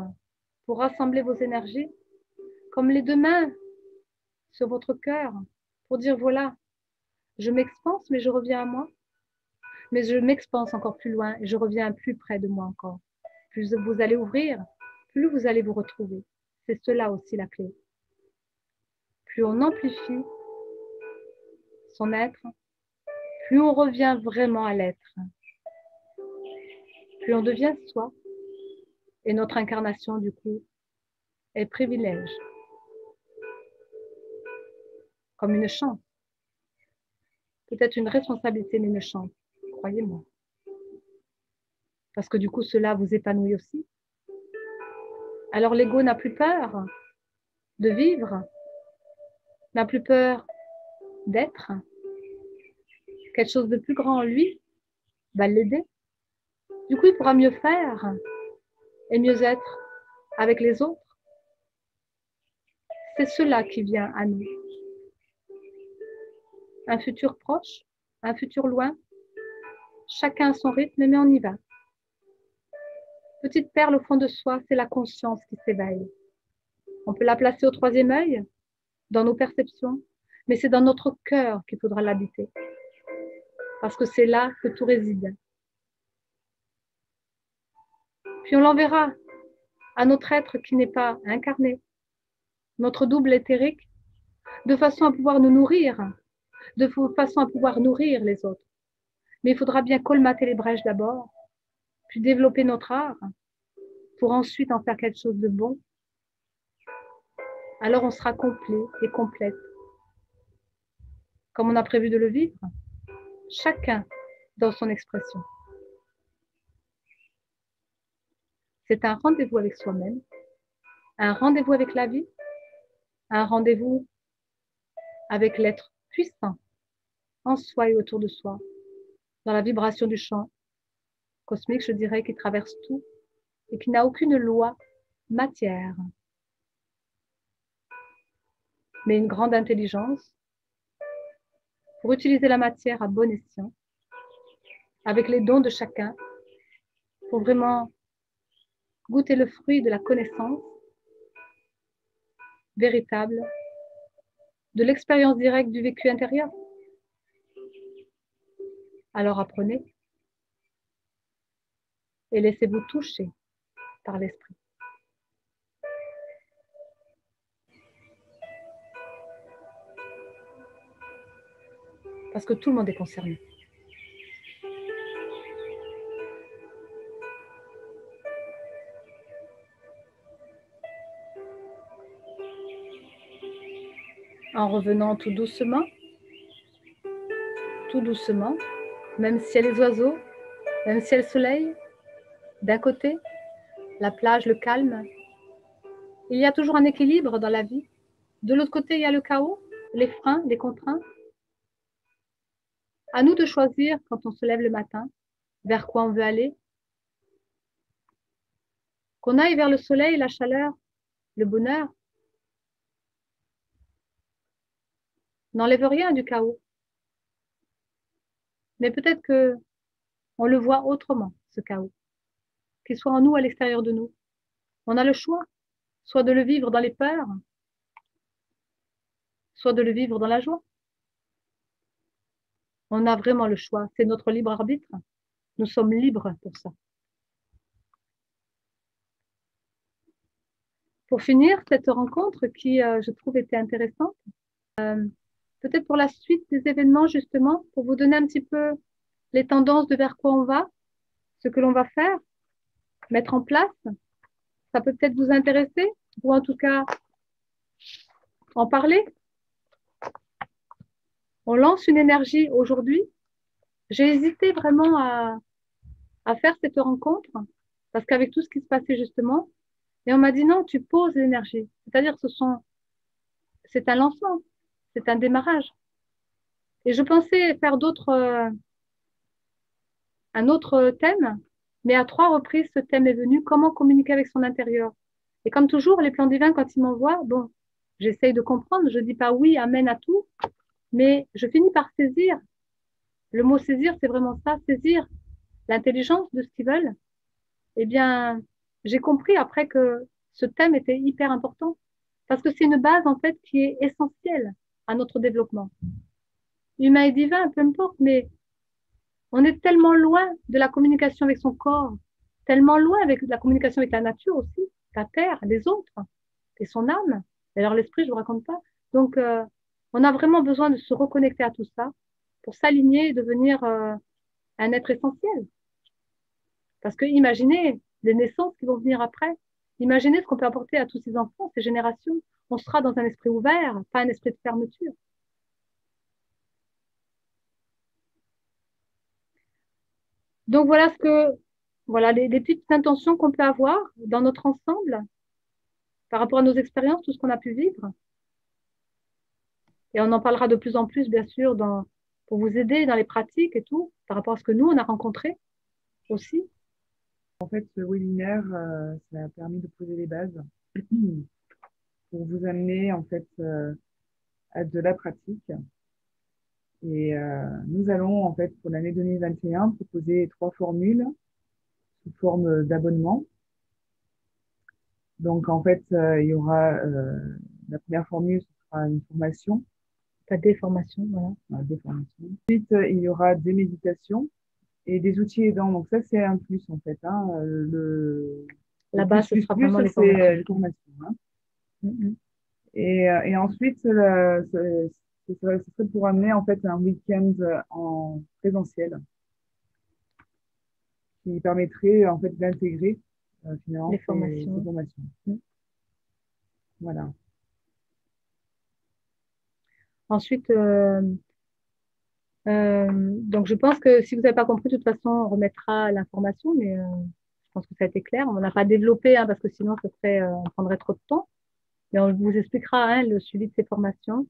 pour rassembler vos énergies, comme les deux mains sur votre cœur, pour dire voilà, je m'expanse, mais je reviens à moi. Mais je m'expanse encore plus loin et je reviens plus près de moi encore. Plus vous allez ouvrir, plus vous allez vous retrouver. C'est cela aussi la clé. Plus on amplifie son être, plus on revient vraiment à l'être. Plus on devient soi. Et notre incarnation, du coup, est privilège. Comme une chance. Peut-être une responsabilité, mais une chance. Croyez-moi. Parce que du coup, cela vous épanouit aussi. Alors l'ego n'a plus peur de vivre, n'a plus peur d'être. Quelque chose de plus grand en lui va l'aider. Du coup, il pourra mieux faire et mieux être avec les autres. C'est cela qui vient à nous. Un futur proche, un futur loin, chacun à son rythme, mais on y va. Petite perle au fond de soi, c'est la conscience qui s'éveille. On peut la placer au troisième œil, dans nos perceptions, mais c'est dans notre cœur qu'il faudra l'habiter. Parce que c'est là que tout réside. Puis on l'enverra à notre être qui n'est pas incarné, notre double éthérique, de façon à pouvoir nous nourrir, de façon à pouvoir nourrir les autres. Mais il faudra bien colmater les brèches d'abord, puis développer notre art, pour ensuite en faire quelque chose de bon. Alors on sera complet et complète, comme on a prévu de le vivre, chacun dans son expression. C'est un rendez-vous avec soi-même, un rendez-vous avec la vie, un rendez-vous avec l'être puissant en soi et autour de soi, dans la vibration du chant cosmique, je dirais, qui traverse tout et qui n'a aucune loi matière, mais une grande intelligence pour utiliser la matière à bon escient, avec les dons de chacun, pour vraiment goûter le fruit de la connaissance véritable, de l'expérience directe du vécu intérieur. Alors apprenez et laissez-vous toucher par l'esprit. Parce que tout le monde est concerné. En revenant tout doucement, même si elle est les oiseaux, même si elle est le soleil, d'un côté, la plage, le calme, il y a toujours un équilibre dans la vie. De l'autre côté, il y a le chaos, les freins, les contraintes. À nous de choisir, quand on se lève le matin, vers quoi on veut aller. Qu'on aille vers le soleil, la chaleur, le bonheur. N'enlève rien du chaos. Mais peut-être que on le voit autrement, ce chaos. Qu'il soit en nous, à l'extérieur de nous. On a le choix, soit de le vivre dans les peurs, soit de le vivre dans la joie. On a vraiment le choix. C'est notre libre arbitre. Nous sommes libres pour ça. Pour finir cette rencontre qui, je trouve, était intéressante, peut-être pour la suite des événements, justement, pour vous donner un petit peu les tendances de vers quoi on va, ce que l'on va faire, mettre en place. Ça peut peut-être vous intéresser, ou en tout cas en parler. On lance une énergie aujourd'hui. J'ai hésité vraiment à faire cette rencontre, parce qu'avec tout ce qui se passait justement, et on m'a dit non, tu poses l'énergie. C'est-à-dire c'est un lancement, c'est un démarrage. Et je pensais faire un autre thème, mais à 3 reprises, ce thème est venu, comment communiquer avec son intérieur. Et comme toujours, les plans divins, quand ils m'envoient, bon, j'essaye de comprendre, je dis pas oui, amen à tout, mais je finis par saisir. Le mot saisir, c'est vraiment ça, saisir l'intelligence de ce qu'ils veulent. Eh bien, j'ai compris après que ce thème était hyper important, parce que c'est une base, en fait, qui est essentielle à notre développement. Humain et divin, peu importe, mais on est tellement loin de la communication avec son corps, tellement loin avec la communication avec la nature aussi, la terre, les autres, et son âme. D'ailleurs, l'esprit, je vous raconte pas. Donc, on a vraiment besoin de se reconnecter à tout ça pour s'aligner et devenir un être essentiel. Parce que imaginez les naissances qui vont venir après. Imaginez ce qu'on peut apporter à tous ces enfants, ces générations. On sera dans un esprit ouvert, pas un esprit de fermeture. Donc voilà les petites intentions qu'on peut avoir dans notre ensemble par rapport à nos expériences, tout ce qu'on a pu vivre. Et on en parlera de plus en plus, bien sûr, pour vous aider dans les pratiques et tout, par rapport à ce que nous, on a rencontré aussi. En fait, ce webinaire, ça a permis de poser les bases pour vous amener en fait à de la pratique. Et nous allons en fait pour l'année 2021 proposer 3 formules sous forme d'abonnement. Donc en fait, il y aura la première formule, ce sera une formation. La déformation, voilà. Des formations. Ensuite, il y aura des méditations et des outils aidants. Donc ça, c'est un plus en fait. Hein. La base, ce sera vraiment les formations. Hein. Mm-hmm. Et ensuite, ce serait pour amener en fait un week-end en présentiel qui permettrait en fait d'intégrer finalement les ces formations. formations. Voilà. Ensuite, donc je pense que si vous n'avez pas compris, de toute façon, on remettra l'information, mais je pense que ça a été clair. On n'a pas développé, hein, parce que sinon, on prendrait trop de temps. Mais on vous expliquera hein, le suivi de ces formations.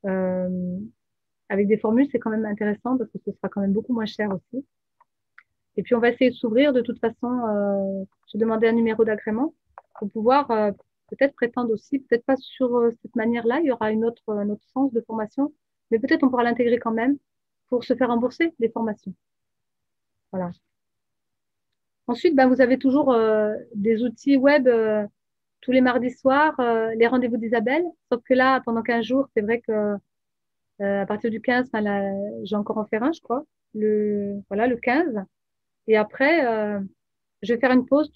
Avec des formules, c'est quand même intéressant parce que ce sera quand même beaucoup moins cher aussi. Et puis, on va essayer de s'ouvrir. De toute façon, je vais demander un numéro d'agrément pour pouvoir peut-être prétendre aussi, peut-être pas sur cette manière-là, il y aura un autre sens de formation, mais peut-être on pourra l'intégrer quand même pour se faire rembourser les formations. Voilà. Ensuite, ben, vous avez toujours des outils web tous les mardis soirs, les rendez-vous d'Isabelle. Sauf que là, pendant 15 jours, c'est vrai que à partir du 15, ben, là, j'ai encore en faire un, je crois, voilà, le 15. Et après, je vais faire une pause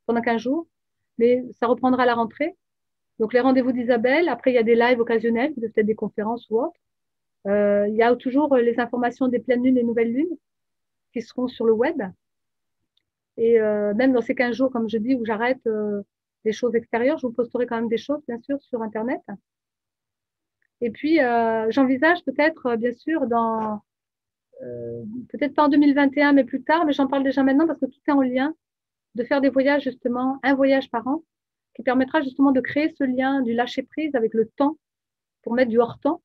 pendant 15 jours, mais ça reprendra à la rentrée. Donc, les rendez-vous d'Isabelle. Après, il y a des lives occasionnels, peut-être des conférences ou autres. Il y a toujours les informations des pleines lunes et nouvelles lunes qui seront sur le web. Et même dans ces 15 jours, comme je dis, où j'arrête des choses extérieures, je vous posterai quand même des choses, bien sûr, sur Internet. Et puis, j'envisage peut-être, bien sûr, peut-être pas en 2021, mais plus tard, mais j'en parle déjà maintenant parce que tout est en lien, de faire des voyages, justement, un voyage par an, qui permettra justement de créer ce lien du lâcher-prise avec le temps, pour mettre du hors-temps,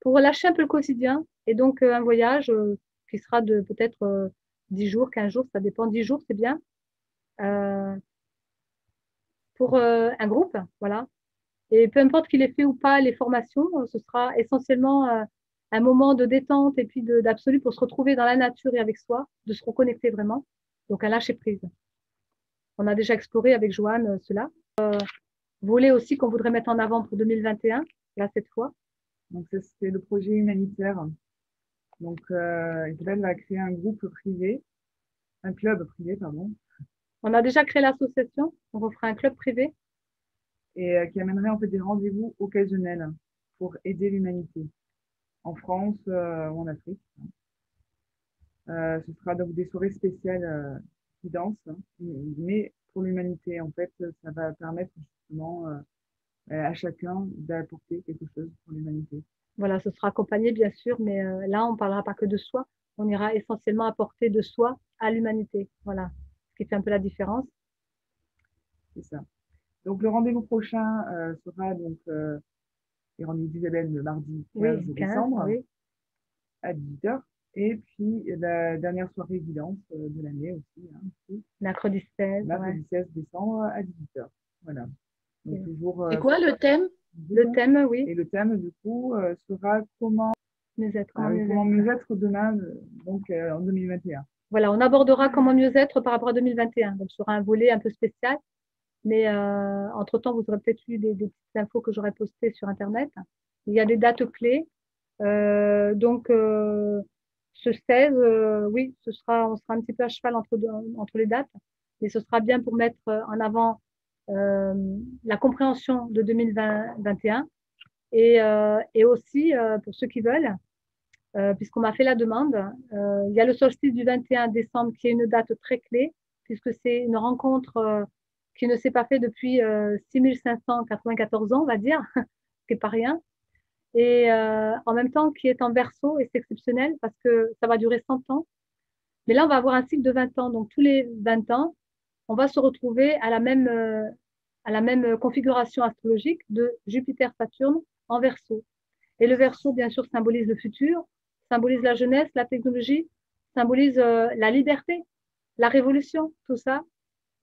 pour lâcher un peu le quotidien. Et donc, un voyage qui sera de peut-être 10 jours, 15 jours, ça dépend. 10 jours, c'est bien. Euh, pour un groupe, voilà. Et peu importe qu'il ait fait ou pas les formations, ce sera essentiellement un moment de détente et puis d'absolu pour se retrouver dans la nature et avec soi, de se reconnecter vraiment. Donc, un lâcher prise. On a déjà exploré avec Joanne cela. Volet aussi qu'on voudrait mettre en avant pour 2021, là, cette fois. Donc, ça, c'était le projet humanitaire. Donc, Isabelle va créer un groupe privé, un club privé, pardon, On a déjà créé l'association, donc on fera un club privé. et qui amènerait en fait des rendez-vous occasionnels pour aider l'humanité en France ou en Afrique. Ce sera donc des soirées spéciales guidance, hein, mais pour l'humanité. En fait, ça va permettre justement à chacun d'apporter quelque chose pour l'humanité. Voilà, ce sera accompagné, bien sûr, mais là, on ne parlera pas que de soi. On ira essentiellement apporter de soi à l'humanité. Voilà, ce qui fait un peu la différence. C'est ça. Donc, le rendez-vous prochain sera donc les rendez-vous d'Isabelle le mardi 15 Oui, 15, décembre oui. à 18h. Et puis, la dernière soirée guidance de l'année aussi, hein, aussi, Mercredi 16, ouais. mercredi 16 décembre à 18h. Voilà. Donc, Et toujours. C'est quoi le thème? le thème, oui, Et le thème, du coup, sera comment mieux être, comment mieux comment être. mieux être demain, donc en 2021. Voilà, on abordera comment mieux être par rapport à 2021. Donc, ce sera un volet un peu spécial. Mais entre-temps, vous aurez peut-être eu des petites infos que j'aurais postées sur Internet. Il y a des dates clés. Donc, ce 16, oui, on sera un petit peu à cheval entre les dates. Mais ce sera bien pour mettre en avant euh, la compréhension de 2021 et aussi, pour ceux qui veulent, puisqu'on m'a fait la demande, il y a le solstice du 21 décembre qui est une date très clé, puisque c'est une rencontre qui ne s'est pas faite depuis 6594 ans, on va dire, ce qui n'est pas rien. Et en même temps, qui est en verso, et c'est exceptionnel parce que ça va durer 100 ans. Mais là, on va avoir un cycle de 20 ans. Donc, tous les 20 ans, on va se retrouver à la même configuration astrologique de Jupiter-Saturne en verso. Et le verso, bien sûr, symbolise le futur, symbolise la jeunesse, la technologie, symbolise la liberté, la révolution, tout ça.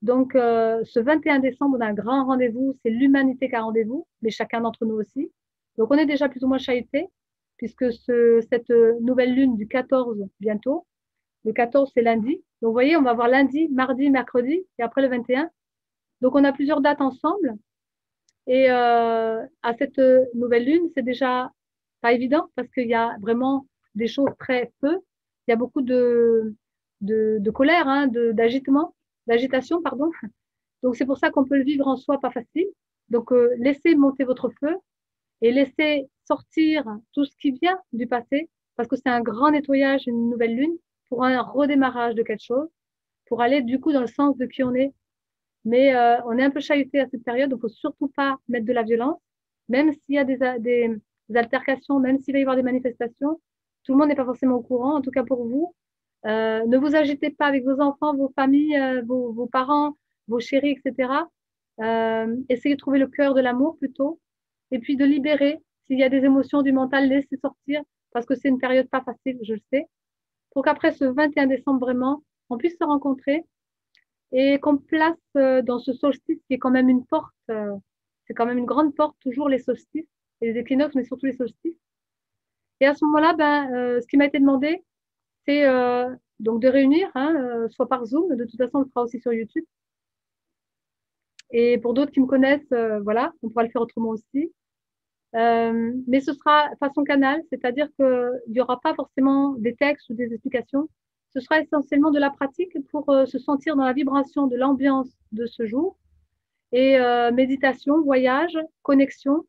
Donc, ce 21 décembre, on a un grand rendez-vous, c'est l'humanité qui a rendez-vous, mais chacun d'entre nous aussi. Donc, on est déjà plus ou moins chahuté, puisque cette nouvelle lune du 14 bientôt, le 14 c'est lundi. Donc, vous voyez, on va avoir lundi, mardi, mercredi, et après le 21. Donc, on a plusieurs dates ensemble. Et à cette nouvelle lune, c'est déjà pas évident parce qu'il y a vraiment des choses très peu. Il y a beaucoup de colère, hein, d'agitation, pardon. Donc c'est pour ça qu'on peut le vivre en soi pas facile. Donc laissez monter votre feu et laissez sortir tout ce qui vient du passé parce que c'est un grand nettoyage, une nouvelle lune pour un redémarrage de quelque chose, pour aller du coup dans le sens de qui on est. Mais on est un peu chahuté à cette période, donc il ne faut surtout pas mettre de la violence, même s'il y a des altercations, même s'il va y avoir des manifestations. Tout le monde n'est pas forcément au courant, en tout cas pour vous. Ne vous agitez pas avec vos enfants, vos familles, vos parents, vos chéris, etc. Essayez de trouver le cœur de l'amour plutôt, et puis de libérer. S'il y a des émotions du mental, laissez sortir, parce que c'est une période pas facile, je le sais. pour qu'après ce 21 décembre, vraiment, on puisse se rencontrer et qu'on place dans ce solstice qui est quand même une porte, c'est quand même une grande porte, toujours les solstices, et les équinoxes, mais surtout les solstices. Et à ce moment-là, ce qui m'a été demandé, c'est donc de réunir, soit par Zoom, de toute façon, on le fera aussi sur YouTube. Et pour d'autres qui me connaissent, voilà, on pourra le faire autrement aussi. Mais ce sera façon canal, c'est-à-dire qu'il n'y aura pas forcément des textes ou des explications. Ce sera essentiellement de la pratique pour se sentir dans la vibration de l'ambiance de ce jour. Et méditation, voyage, connexion.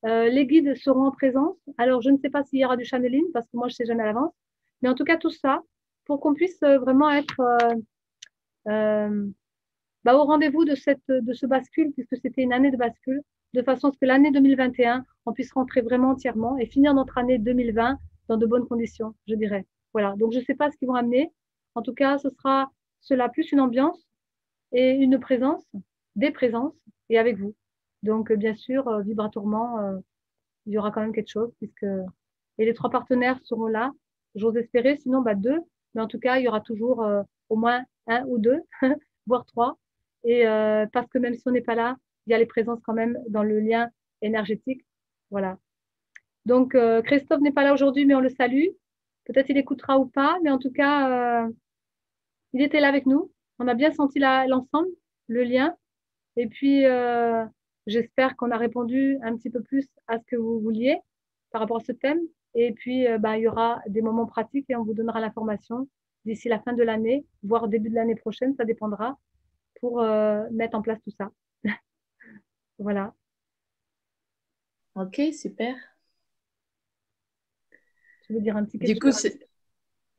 Les guides seront en présence. Alors, je ne sais pas s'il y aura du channeling, parce que moi, je ne sais jamais à l'avance. Mais en tout cas, tout ça, pour qu'on puisse vraiment être au rendez-vous de ce bascule, puisque c'était une année de bascule, de façon à ce que l'année 2021, on puisse rentrer vraiment entièrement et finir notre année 2020 dans de bonnes conditions, je dirais. Voilà, donc je ne sais pas ce qu'ils vont amener. En tout cas, ce sera cela plus une ambiance et une présence, des présences, et avec vous. Donc, bien sûr, vibratoirement, il y aura quand même quelque chose, puisque et les 3 partenaires seront là, j'ose espérer, sinon 2, mais en tout cas, il y aura toujours au moins 1 ou 2, voire 3. Et parce que même si on n'est pas là, il y a les présences quand même dans le lien énergétique. Voilà. Donc, Christophe n'est pas là aujourd'hui, mais on le salue. Peut-être il écoutera ou pas, mais en tout cas, il était là avec nous. On a bien senti l'ensemble, le lien. Et puis, j'espère qu'on a répondu un petit peu plus à ce que vous vouliez par rapport à ce thème. Et puis, il y aura des moments pratiques et on vous donnera l'information d'ici la fin de l'année, voire au début de l'année prochaine, ça dépendra, pour mettre en place tout ça. Voilà. Ok, super. Je veux dire un petit quelque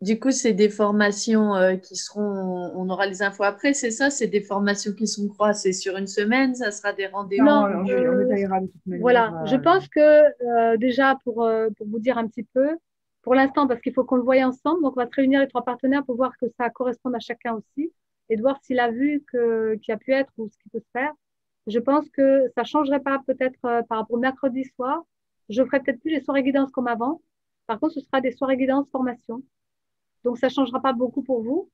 Du coup, c'est des formations qui seront, on aura les infos après, c'est ça? C'est des formations qui seront quoi? C'est sur une semaine, ça sera des rendez-vous? Non, on détaillera de toute manière. Voilà, je pense que déjà, pour vous dire un petit peu, pour l'instant, parce qu'il faut qu'on le voie ensemble, donc on va se réunir les 3 partenaires pour voir que ça corresponde à chacun aussi et de voir s'il a vu qu'il a pu être ou ce qui peut se faire. Je pense que ça ne changerait pas peut-être par rapport au mercredi soir. Je ferai peut-être plus les soirées guidance comme avant. Par contre, ce sera des soirées guidance formation. Donc, ça ne changera pas beaucoup pour vous.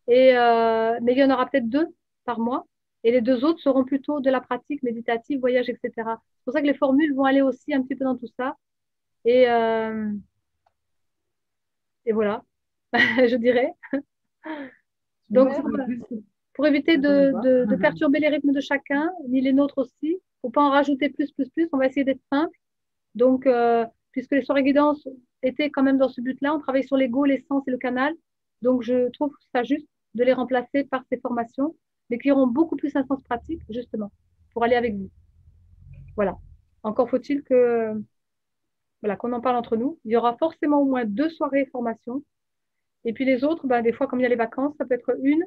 Mais il y en aura peut-être 2 par mois. Et les 2 autres seront plutôt de la pratique méditative, voyage, etc. C'est pour ça que les formules vont aller aussi un petit peu dans tout ça. Et voilà, je dirais. Donc, pour éviter de perturber les rythmes de chacun, ni les nôtres aussi, il ne faut pas en rajouter plus. On va essayer d'être simple. Donc, puisque les soirées guidance étaient quand même dans ce but-là, on travaille sur l'ego, l'essence et le canal. Donc, je trouve ça juste de les remplacer par ces formations, mais qui auront beaucoup plus un sens pratique, justement, pour aller avec vous. Voilà. Encore faut-il que, voilà, qu'on en parle entre nous. Il y aura forcément au moins 2 soirées formation. Et puis les autres, des fois, comme il y a les vacances, ça peut être 1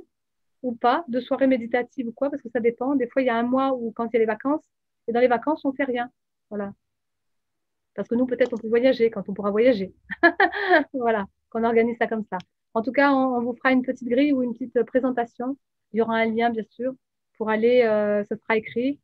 ou pas, 2 soirées méditatives ou quoi, parce que ça dépend. Des fois, il y a un mois où quand il y a les vacances, et dans les vacances, on ne fait rien. Voilà. Parce que nous, peut-être, on peut voyager quand on pourra voyager. Voilà, qu'on organise ça comme ça. En tout cas, on vous fera une petite grille ou une petite présentation. Il y aura un lien, bien sûr, pour aller, ça sera écrit.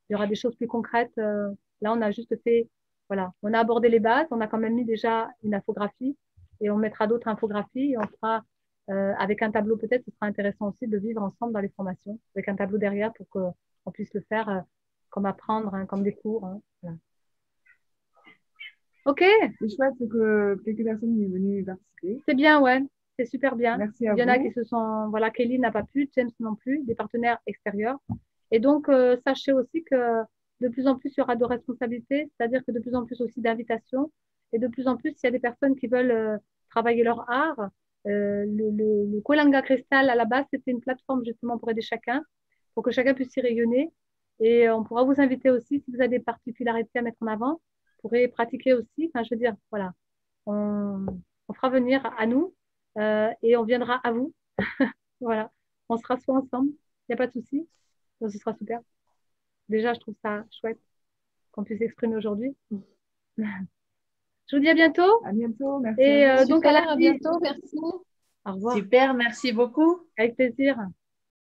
Il y aura des choses plus concrètes. Là, on a juste fait, voilà, on a abordé les bases. On a quand même mis déjà une infographie et on mettra d'autres infographies et on fera avec un tableau peut-être. Ce sera intéressant aussi de vivre ensemble dans les formations avec un tableau derrière pour qu'on puisse le faire comme apprendre, comme des cours. Voilà. Ok. Le chouette, c'est que quelques personnes sont venues participer. C'est bien, ouais. C'est super bien. Merci à vous. Il y en a qui se sont, voilà, Kelly n'a pas pu, James non plus, des partenaires extérieurs. Et donc, sachez aussi que de plus en plus, il y aura de responsabilités, c'est-à-dire que de plus en plus aussi d'invitations. Et de plus en plus, il y a des personnes qui veulent travailler leur art. Le Kolanga Cristal, à la base, c'était une plateforme justement pour aider chacun, pour que chacun puisse y rayonner. Et on pourra vous inviter aussi, si vous avez des particularités à mettre en avant, vous pourrez pratiquer aussi. Enfin, je veux dire, voilà, on fera venir à nous et on viendra à vous. Voilà, on se rassoit ensemble, il n'y a pas de souci. Donc, ce sera super. Déjà, je trouve ça chouette qu'on puisse s'exprimer aujourd'hui. Je vous dis à bientôt. À bientôt, merci. Et donc, à bientôt, merci. Au revoir. Super, merci beaucoup. Avec plaisir.